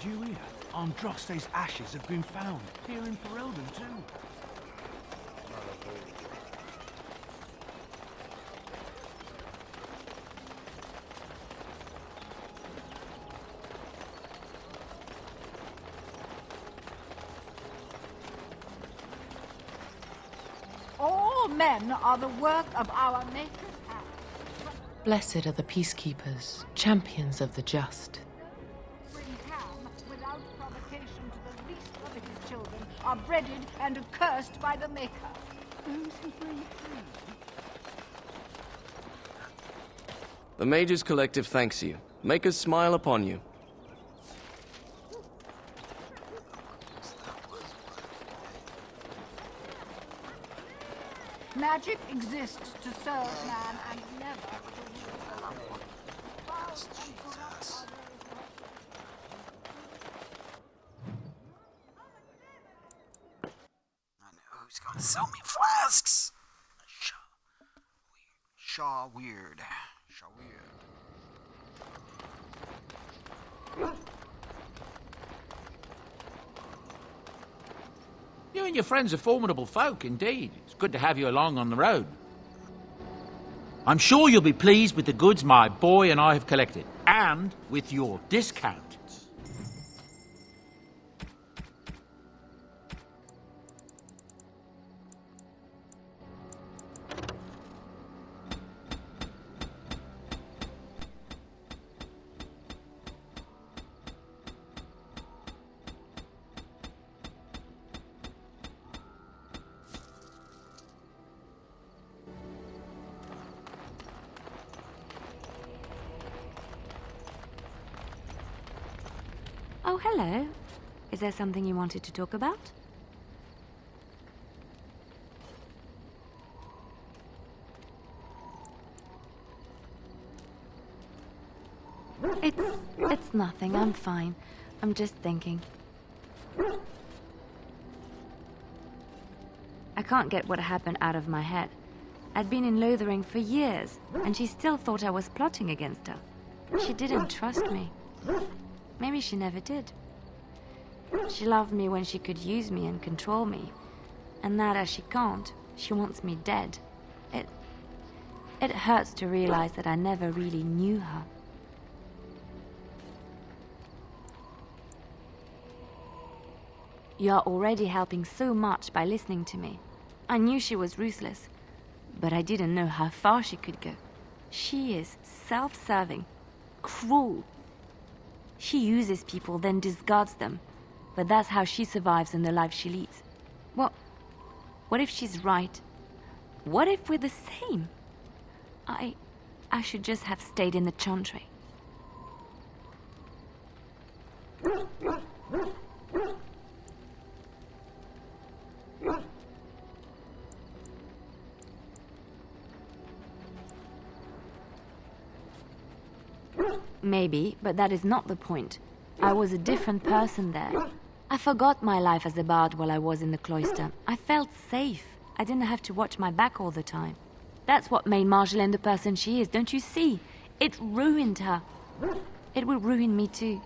you hear? Androste's ashes have been found here in Ferelden too. All men are the work of our Maker's hand. Blessed are the peacekeepers, champions of the just. Bring Ham without provocation to the least of his children are breaded and accursed by the Maker. Those who bring food. The Mage's collective thanks you. Maker's smile upon you. Magic exists to serve man and never to Jesus. I know who's gonna sell me flasks. Shaw Weird. You and your friends are formidable folk, indeed. It's good to have you along on the road. I'm sure you'll be pleased with the goods my boy and I have collected, and with your discount. Oh, hello. Is there something you wanted to talk about? It's nothing. I'm fine. I'm just thinking. I can't get what happened out of my head. I'd been in Lothering for years, and she still thought I was plotting against her. She didn't trust me. Maybe she never did. She loved me when she could use me and control me. And now that she can't, she wants me dead. It hurts to realize that I never really knew her. You are already helping so much by listening to me. I knew she was ruthless, but I didn't know how far she could go. She is self-serving, cruel. She uses people, then discards them. But that's how she survives in the life she leads. Well, what if she's right? What if we're the same? I should just have stayed in the Chantry. Maybe, but that is not the point. I was a different person there. I forgot my life as a bard while I was in the cloister. I felt safe. I didn't have to watch my back all the time. That's what made Marjolaine the person she is, don't you see? It ruined her. It will ruin me too.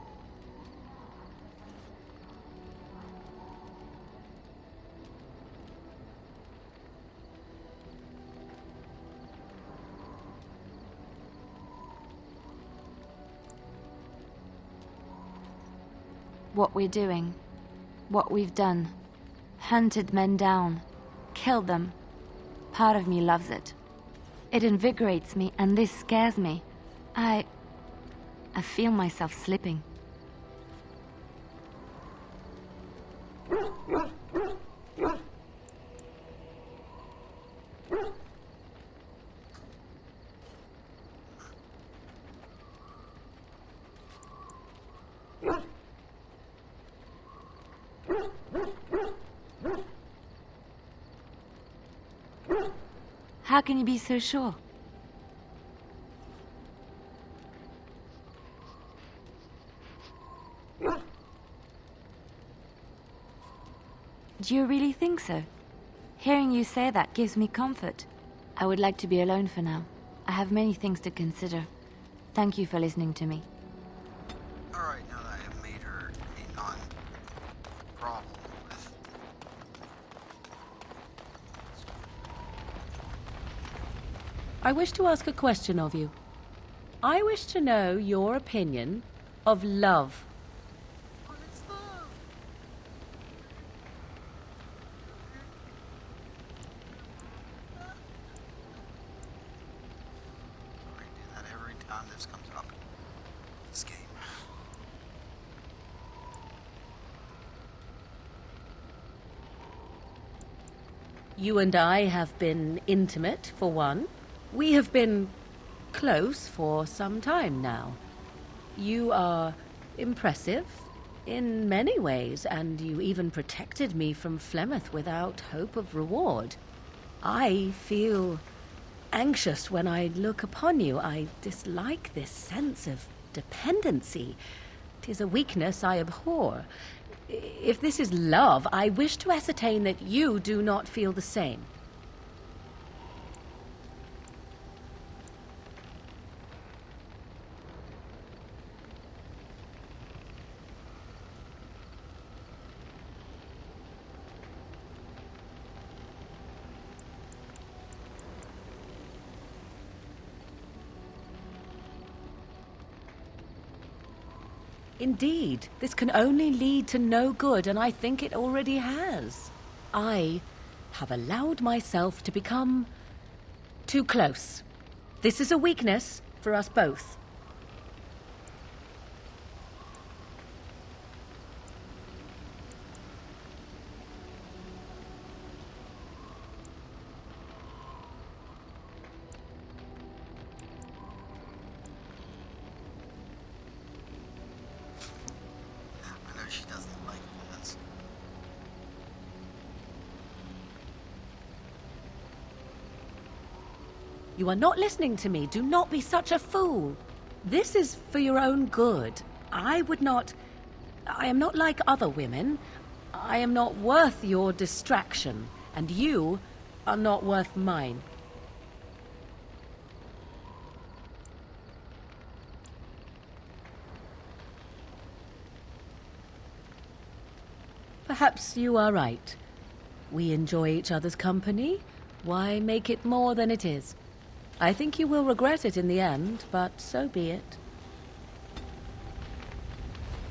What we're doing, what we've done, hunted men down, killed them. Part of me loves it. It invigorates me, and this scares me. I feel myself slipping. How can you be so sure? Do you really think so? Hearing you say that gives me comfort. I would like to be alone for now. I have many things to consider. Thank you for listening to me. Alright, now that I have made her I wish to ask a question of you. I wish to know your opinion of love. I do that every time this comes up. This game. You and I have been intimate, for one. We have been close for some time now. You are impressive in many ways, and you even protected me from Flemeth without hope of reward. I feel anxious when I look upon you. I dislike this sense of dependency. 'Tis a weakness I abhor. If this is love, I wish to ascertain that you do not feel the same. Indeed, this can only lead to no good, and I think it already has. I have allowed myself to become too close. This is a weakness for us both. I know she doesn't like this. You are not listening to me. Do not be such a fool. This is for your own good. I am not like other women. I am not worth your distraction, and you are not worth mine. Perhaps you are right. We enjoy each other's company. Why make it more than it is? I think you will regret it in the end, but so be it.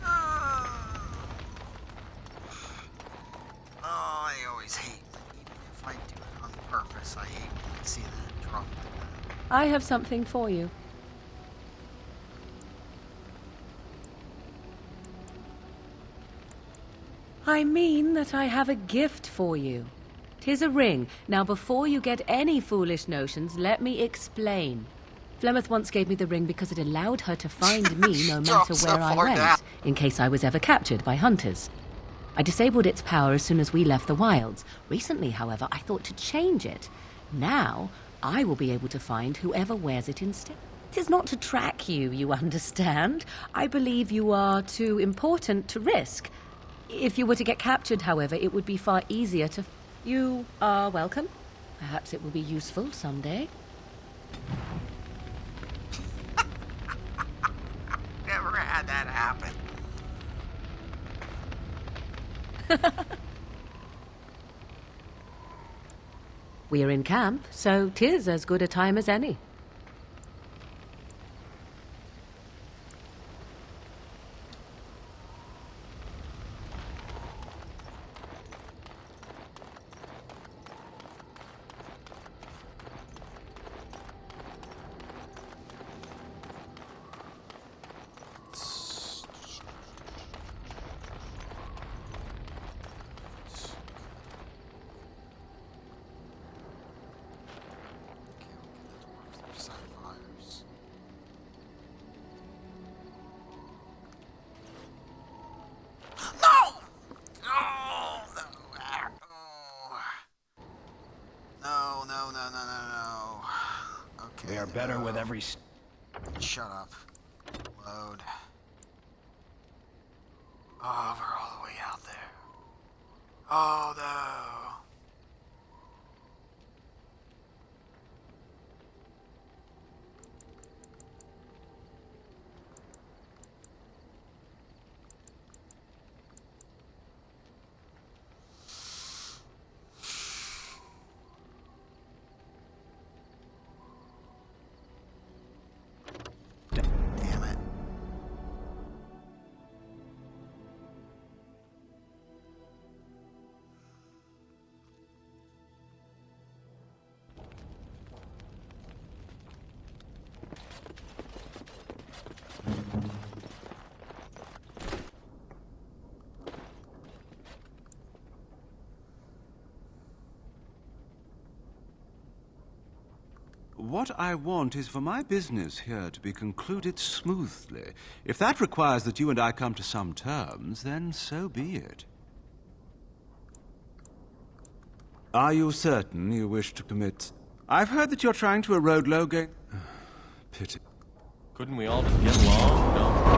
I always hate when, even if I do it on purpose, I hate when I see that drop. I have something for you. I mean that I have a gift for you. 'Tis a ring. Now, before you get any foolish notions, let me explain. Flemeth once gave me the ring because it allowed her to find me no matter where I went, in case I was ever captured by hunters. I disabled its power as soon as we left the wilds. Recently, however, I thought to change it. Now, I will be able to find whoever wears it instead. It is not to track you, you understand. I believe you are too important to risk. If you were to get captured, however, it would be far easier to... You are welcome. Perhaps it will be useful someday. Never had that happen. We are in camp, so 'tis as good a time as any. They are better with every... Shut up. Load. Oh, we're all the way out there. Oh, no. What I want is for my business here to be concluded smoothly. If that requires that you and I come to some terms, then so be it. Are you certain you wish to commit? I've heard that you're trying to erode Logain. Pity. Couldn't we all just get along? No?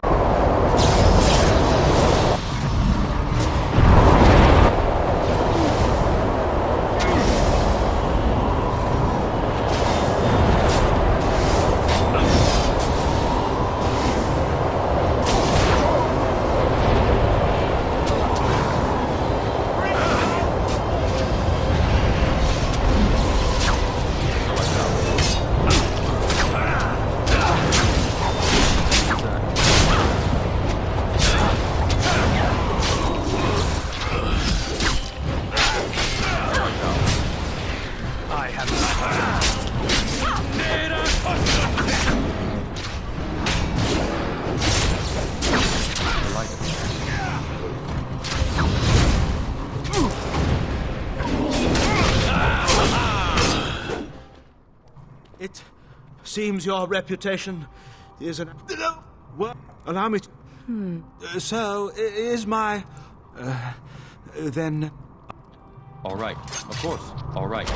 It seems your reputation is an... Well, allow me to... So, is my... then... All right, of course. All right.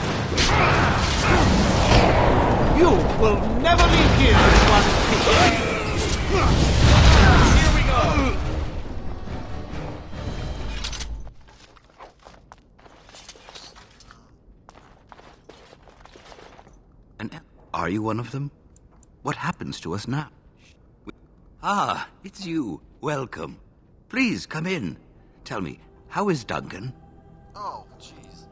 You will never leave here in one piece. Here we go! And are you one of them? What happens to us now? Ah, it's you. Welcome. Please, come in. Tell me, how is Duncan? Oh, jeez.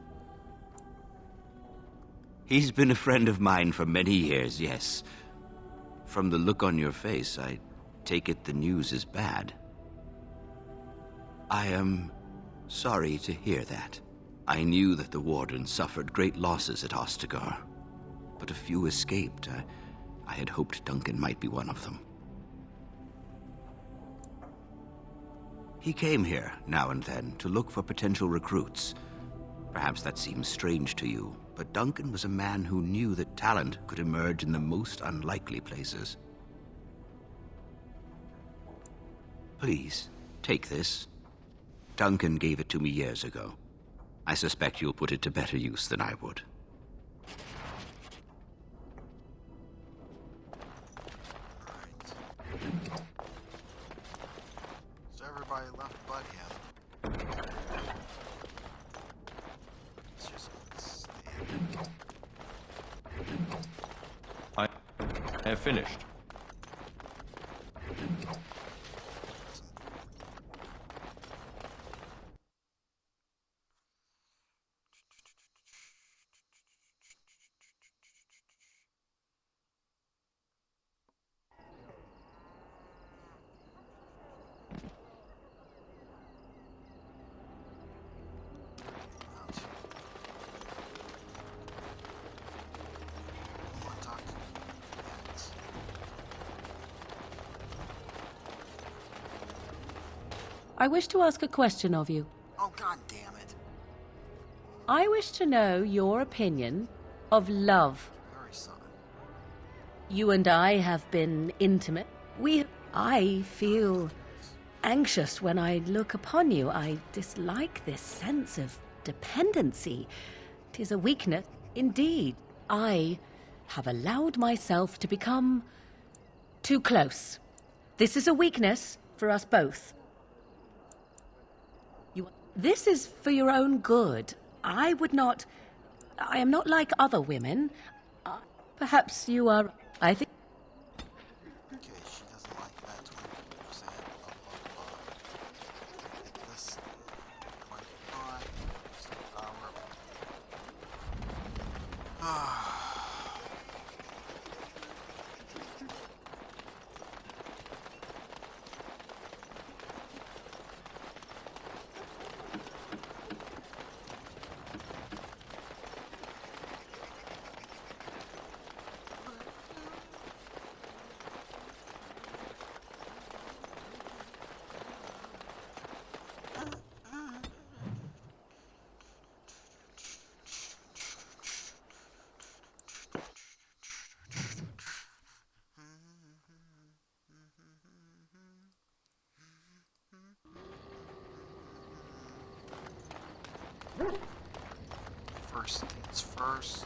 He's been a friend of mine for many years, yes. From the look on your face, I take it the news is bad. I am sorry to hear that. I knew that the Warden suffered great losses at Ostagar, but a few escaped. I had hoped Duncan might be one of them. He came here now and then to look for potential recruits. Perhaps that seems strange to you, but Duncan was a man who knew that talent could emerge in the most unlikely places. Please, take this. Duncan gave it to me years ago. I suspect you'll put it to better use than I would. So everybody left but him. It's just stand. I have finished. I wish to ask a question of you. Oh, god damn it. I wish to know your opinion of love. Very sorry. You and I have been intimate. I feel anxious when I look upon you. I dislike this sense of dependency. 'Tis a weakness, indeed. I have allowed myself to become too close. This is a weakness for us both. This is for your own good. I am not like other women. Perhaps you are... I think... Okay, she doesn't like that 20%. Get this quite high. Power. First things first.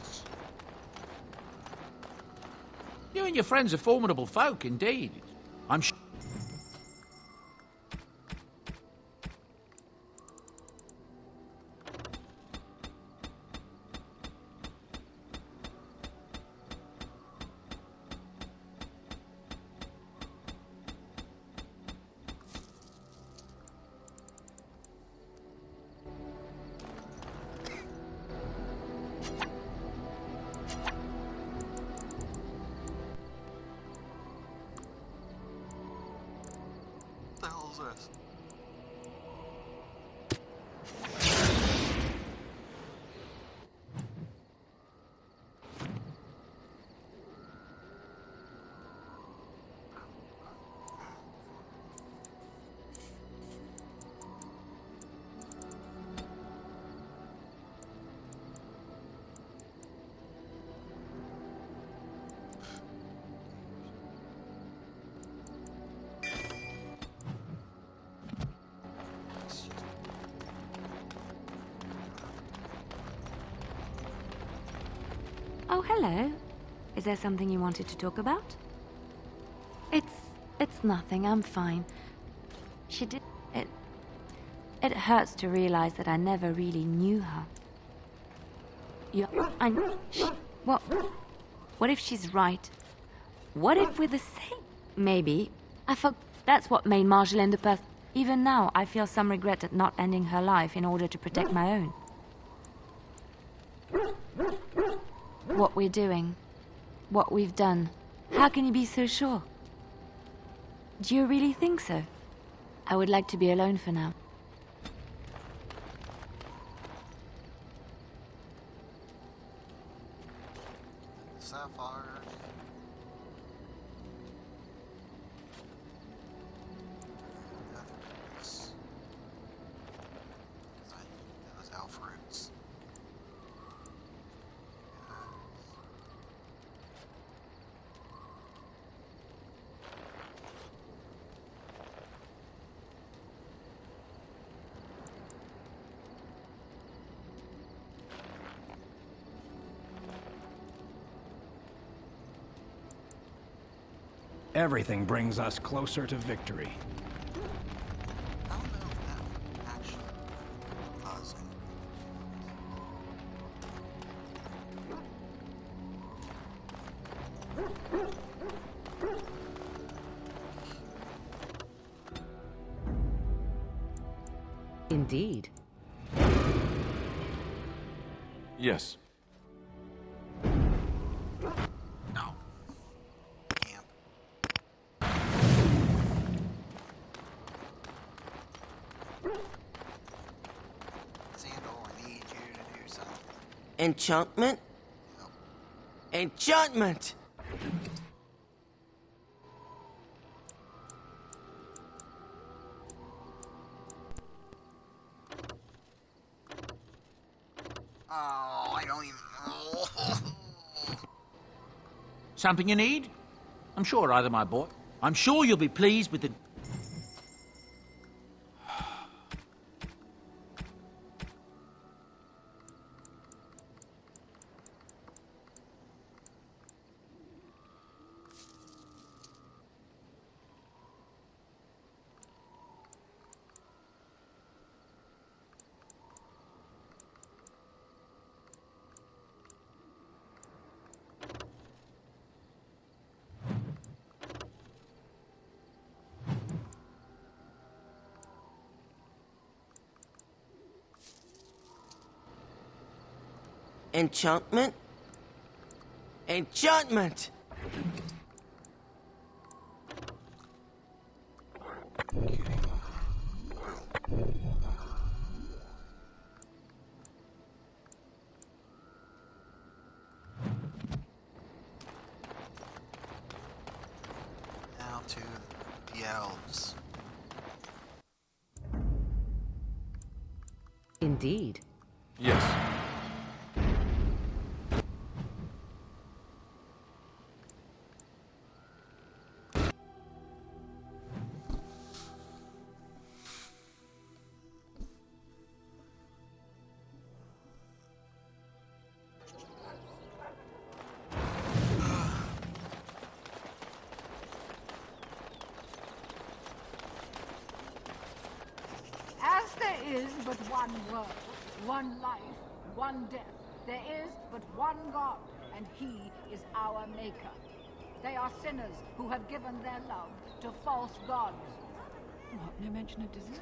You and your friends are formidable folk, indeed. I'm sure. What the hell is this? Oh, hello. Is there something you wanted to talk about? It's nothing. I'm fine. She did it. It hurts to realize that I never really knew her. What? What if she's right? What if we're the same? Maybe. That's what made Marshall end up. Even now, I feel some regret at not ending her life in order to protect my own. What we're doing, what we've done, how can you be so sure? Do you really think so? I would like to be alone for now. Sapphire. Because I need those elf roots. Everything brings us closer to victory. I don't know if that actually does anything. Indeed. Yes. No. Camp. Sandal, I need you to do something. Enchantment? Enchantment! Oh, I don't even. Something you need? I'm sure either, my boy. I'm sure you'll be pleased with the... Enchantment? Enchantment! Now to the elves. Indeed. Yes. is but one world, one life, one death. There is but one God, and he is our maker. They are sinners who have given their love to false gods. What? No mention of dessert?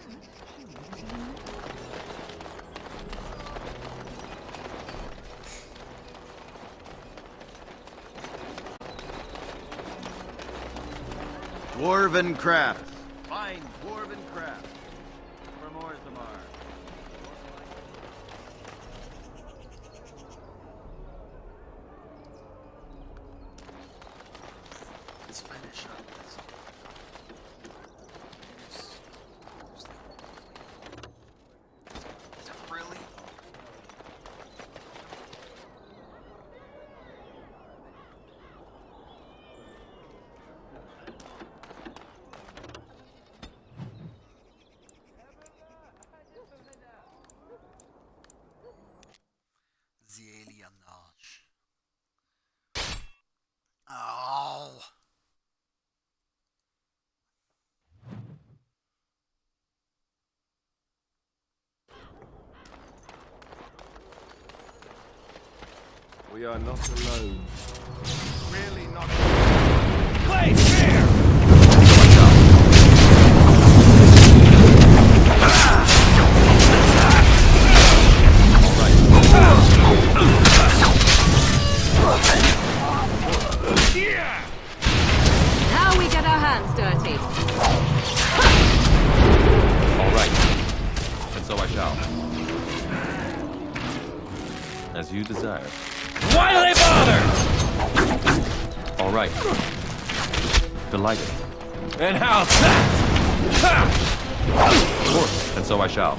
Dwarven craft. Fine dwarven craft. From Orthamar. Let's finish up this. Is it really? The alienage. Oh. We are not alone. Really not Play fair! Now we get our hands dirty. All right. And so I shall. As you desire. Why do they bother? All right. Delighted. And how's that? Of course. And so I shall.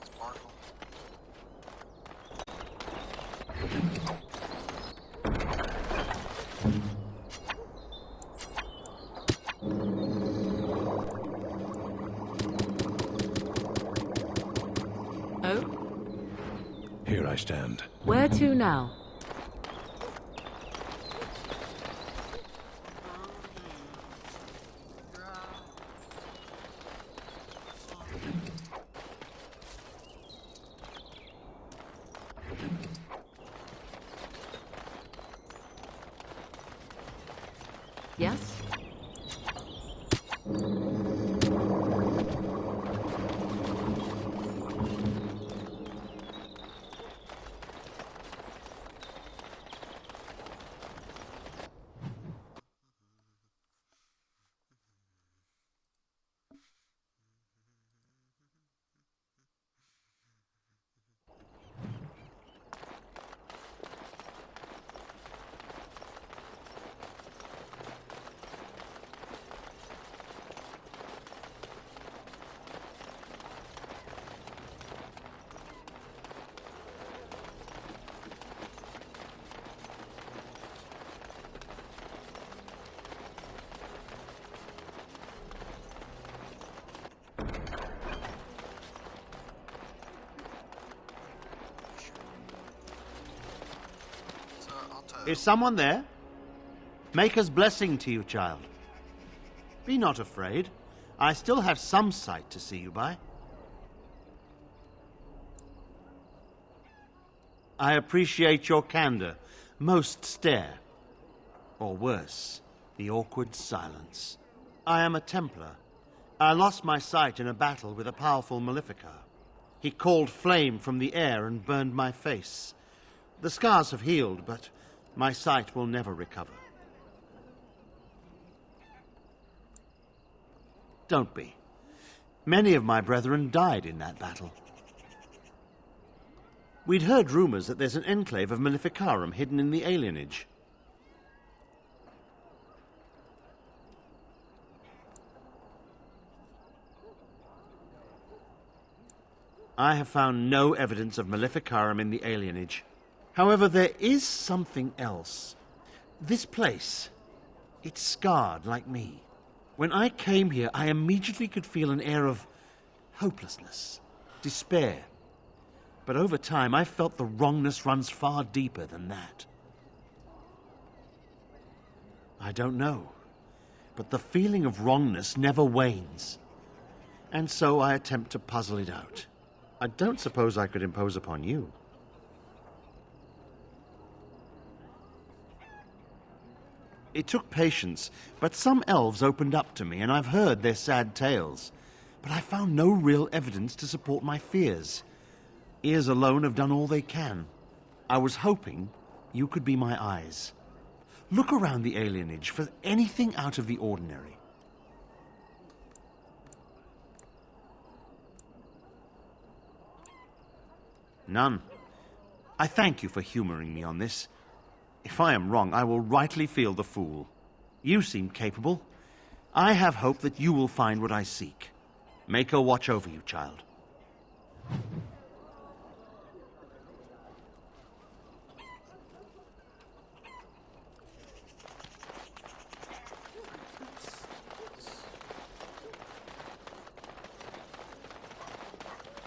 Sparkle. Oh? Here I stand. Where to now? Yes? Is someone there? Maker's blessing to you, child. Be not afraid. I still have some sight to see you by. I appreciate your candor. Most stare. Or worse, the awkward silence. I am a Templar. I lost my sight in a battle with a powerful Maleficar. He called flame from the air and burned my face. The scars have healed, but my sight will never recover. Don't be. Many of my brethren died in that battle. We'd heard rumors that there's an enclave of Maleficarum hidden in the alienage. I have found no evidence of Maleficarum in the alienage. However, there is something else. This place, it's scarred like me. When I came here, I immediately could feel an air of hopelessness, despair. But over time, I've felt the wrongness runs far deeper than that. I don't know, but the feeling of wrongness never wanes. And so I attempt to puzzle it out. I don't suppose I could impose upon you. It took patience, but some elves opened up to me, and I've heard their sad tales. But I found no real evidence to support my fears. Ears alone have done all they can. I was hoping you could be my eyes. Look around the alienage for anything out of the ordinary. None. I thank you for humoring me on this. If I am wrong, I will rightly feel the fool. You seem capable. I have hope that you will find what I seek. Make her watch over you, child.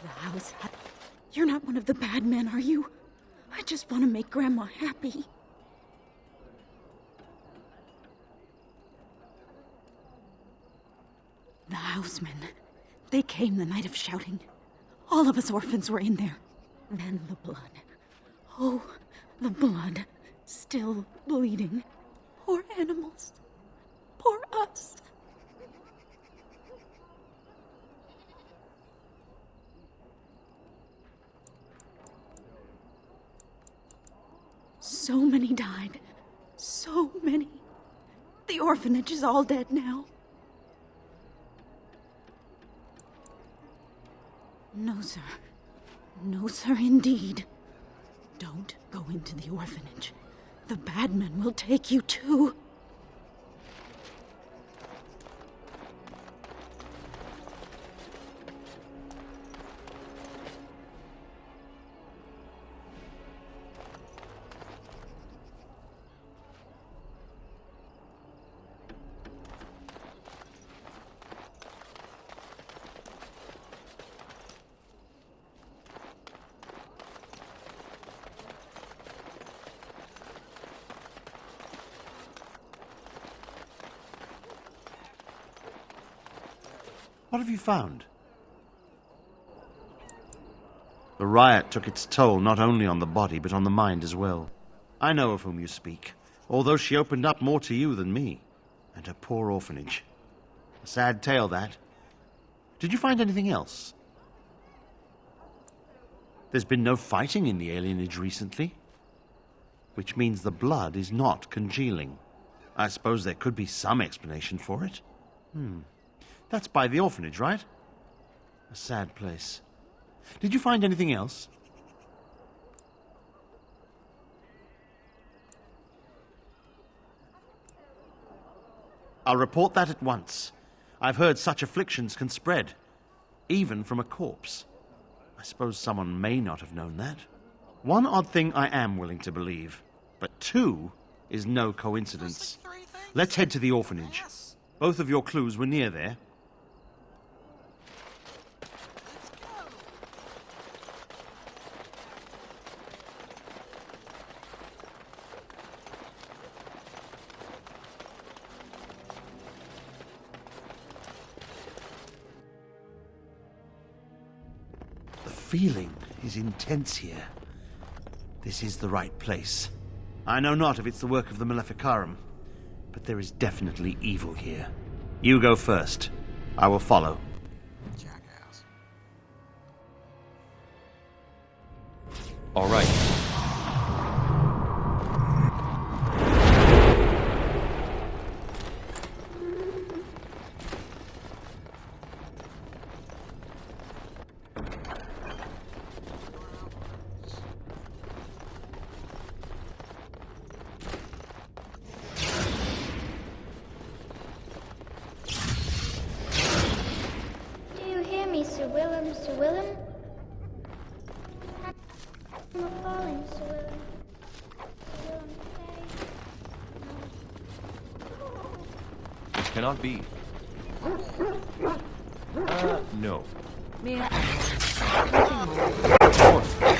The house. You're not one of the bad men, are you? I just want to make Grandma happy. The housemen. They came the night of shouting. All of us orphans were in there. Then the blood. Oh, the blood. Still bleeding. Poor animals. Poor us. So many died. So many. The orphanage is all dead now. No, sir. No, sir, indeed. Don't go into the orphanage. The bad men will take you too. What have you found? The riot took its toll not only on the body, but on the mind as well. I know of whom you speak, although she opened up more to you than me, and her poor orphanage. A sad tale, that. Did you find anything else? There's been no fighting in the alienage recently, which means the blood is not congealing. I suppose there could be some explanation for it. That's by the orphanage, right? A sad place. Did you find anything else? I'll report that at once. I've heard such afflictions can spread, even from a corpse. I suppose someone may not have known that. One odd thing I am willing to believe, but two is no coincidence. Let's head to the orphanage. Both of your clues were near there. The feeling is intense here. This is the right place. I know not if it's the work of the Maleficarum, but there is definitely evil here. You go first. I will follow. Jackass. All right. Do you hear me, Sir Willem, Sir Willem? I'm falling, Sir Willem. Sir Willem, It cannot be. No. Mere animals. Of course.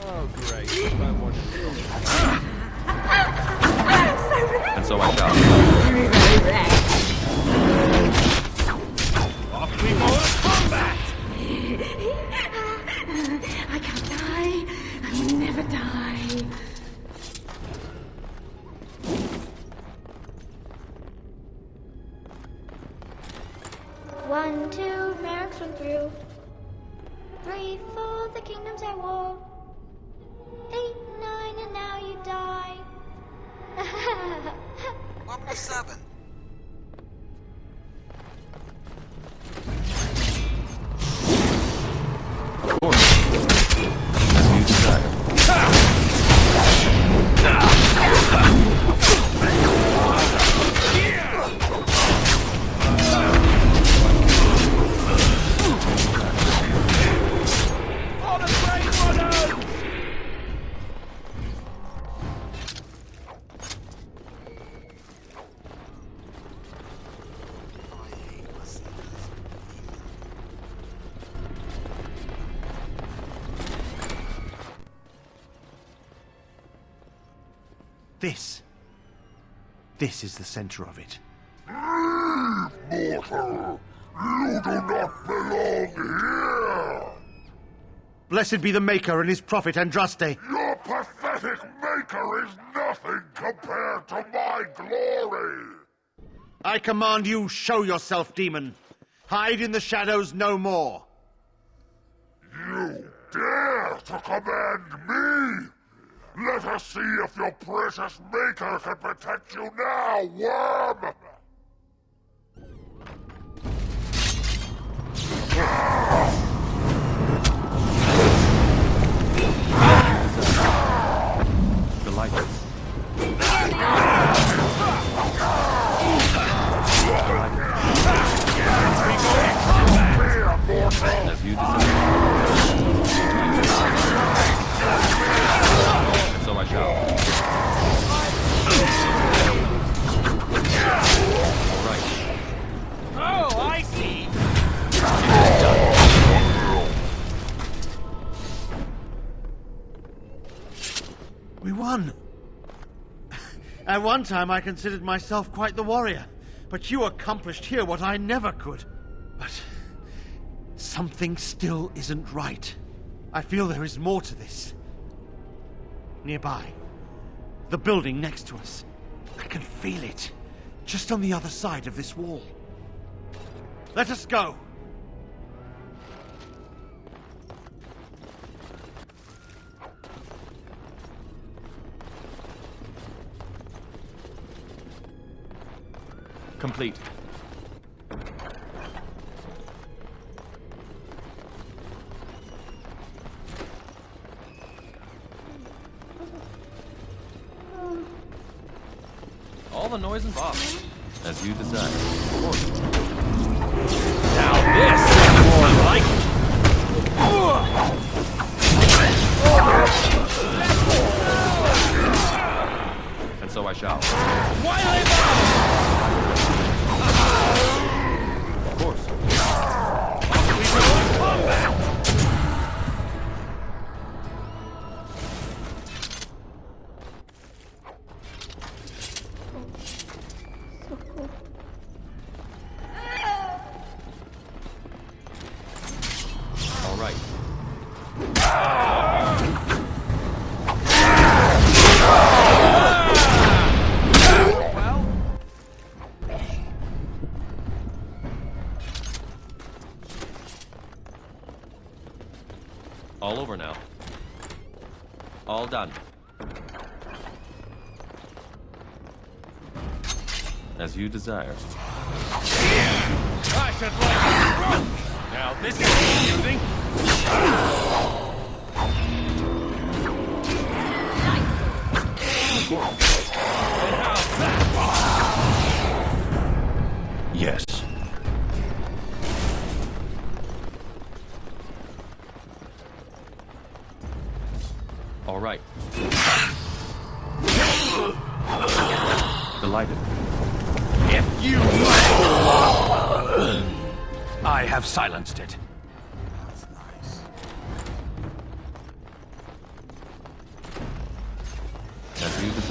Oh, great. I want to And so I shall. Very, very rare. Off we go to combat! I can't die. I'll never die. One, two, mercs went through. 3, 4, the kingdoms at war. 8, 9, and now you die. Welcome to 7. Of course. As you desire. This is the center of it. Mortal! You do not belong here! Blessed be the Maker and his prophet Andraste. Your pathetic maker is nothing compared to my glory! I command you, show yourself, demon. Hide in the shadows no more. You dare to command me? Let us see if your precious maker can protect you now, worm! Delighted. As you desire. And so I shall. All right. Oh, I see! We won. At one time I considered myself quite the warrior, but you accomplished here what I never could. But something still isn't right. I feel there is more to this. Nearby, the building next to us. I can feel it, just on the other side of this wall. Let us go. Complete. All the noise and bop. As you desire. Now this is more like it. And so I shall. Of course. We go in combat. All right. All over now. All done. As you desire. I should like it drunk. Now this is confusing. Yes. All right. Delighted. If you I have silenced it. That's nice.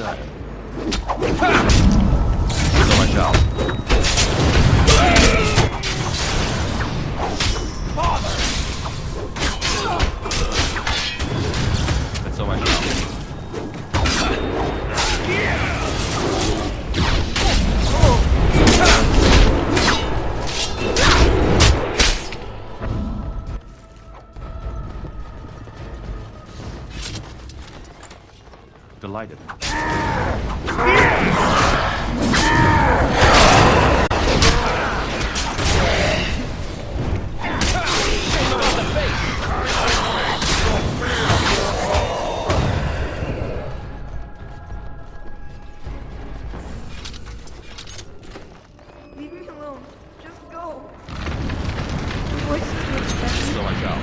desire. So I shall. And so I shall. Delighted. Leave me alone. Just go. So I shall.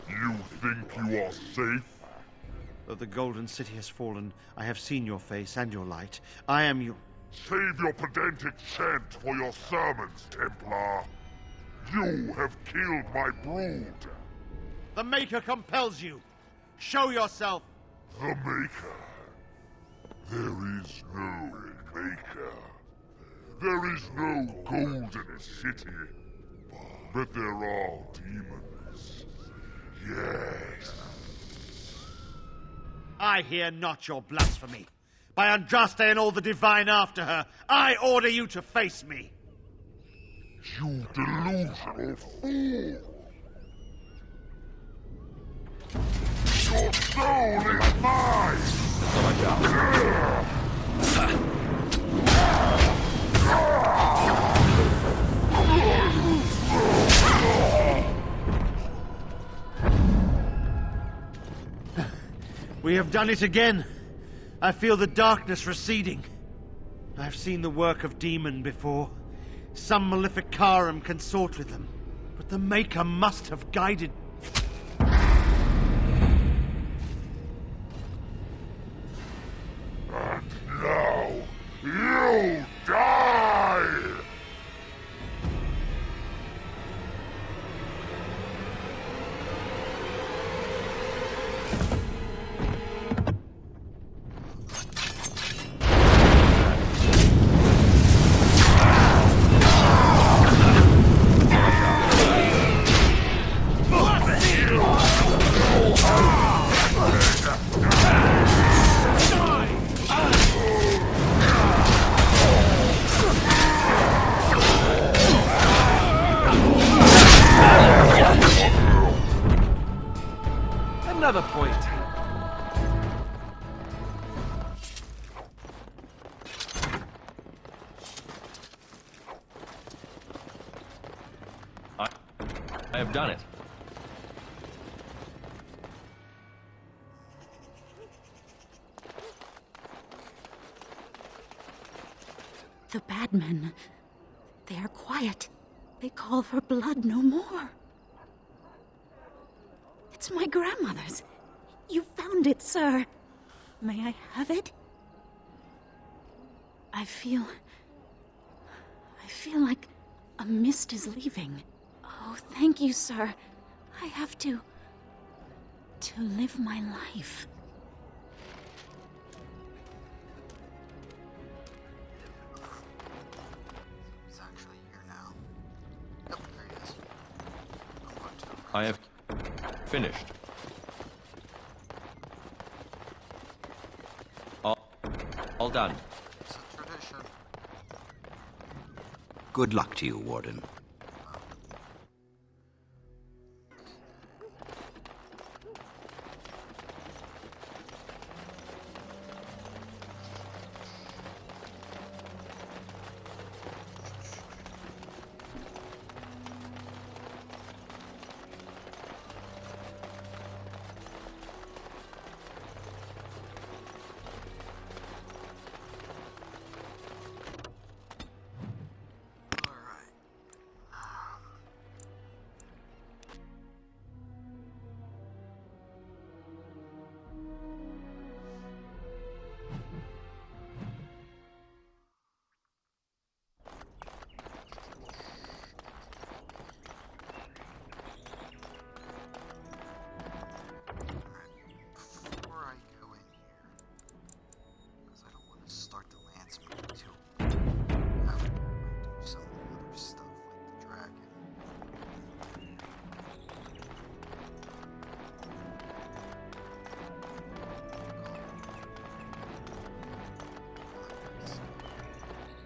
You think you are safe? Though the Golden City has fallen, I have seen your face and your light. I am your... Save your pedantic chant for your sermons, Templar. You have killed my brood. The Maker compels you. Show yourself. The Maker? There is no Maker. There is no Golden City. But there are demons. Yes. I hear not your blasphemy. By Andraste and all the divine after her, I order you to face me. You delusional fool! Your soul is mine! So I shall. We have done it again. I feel the darkness receding. I've seen the work of demon before. Some maleficarum consort with them. But the Maker must have guided... And now, you die! Another point. I have done it. The bad men, they are quiet. They call for blood no more. It's my grandmother's. You found it, sir. May I have it? I feel like a mist is leaving. Oh, thank you, sir. I have to live my life. He's actually here now. Yep, there he is. I'm going to. I have finished. All done. It's a tradition. Good luck to you, Warden.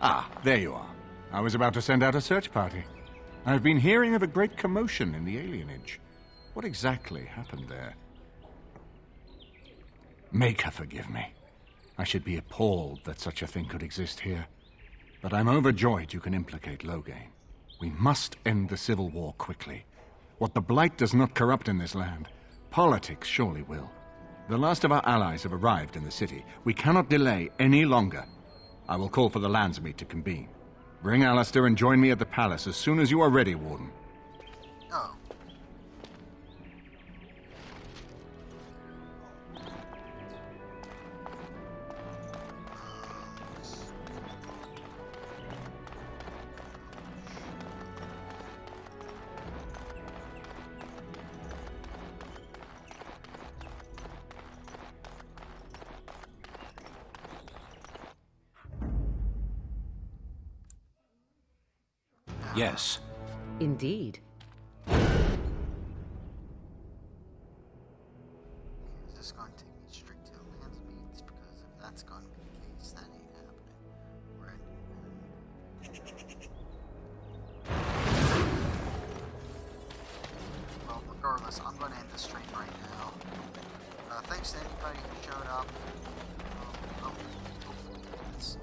Ah, there you are. I was about to send out a search party. I've been hearing of a great commotion in the alienage. What exactly happened there? Make her forgive me. I should be appalled that such a thing could exist here. But I'm overjoyed you can implicate Loghain. We must end the civil war quickly. What the Blight does not corrupt in this land, politics surely will. The last of our allies have arrived in the city. We cannot delay any longer. I will call for the Landsmeet to convene. Bring Alistair and join me at the palace as soon as you are ready, Warden. Oh. Yes. Indeed. Is this going to take me straight to Landsmeets? Because if that's going to be the case, that ain't happening. Right. Well, regardless, I'm going to end the stream right now. Thanks to anybody who showed up. Hopefully it's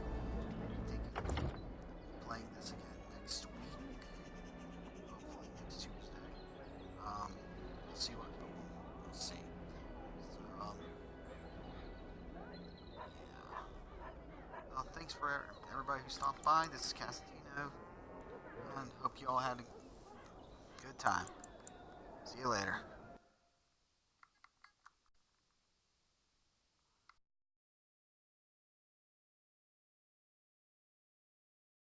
playing this again next week. Hopefully next Tuesday. We'll see what we'll see. So, yeah. Thanks for everybody who stopped by. This is Castantino, and hope you all had a good time. See you later.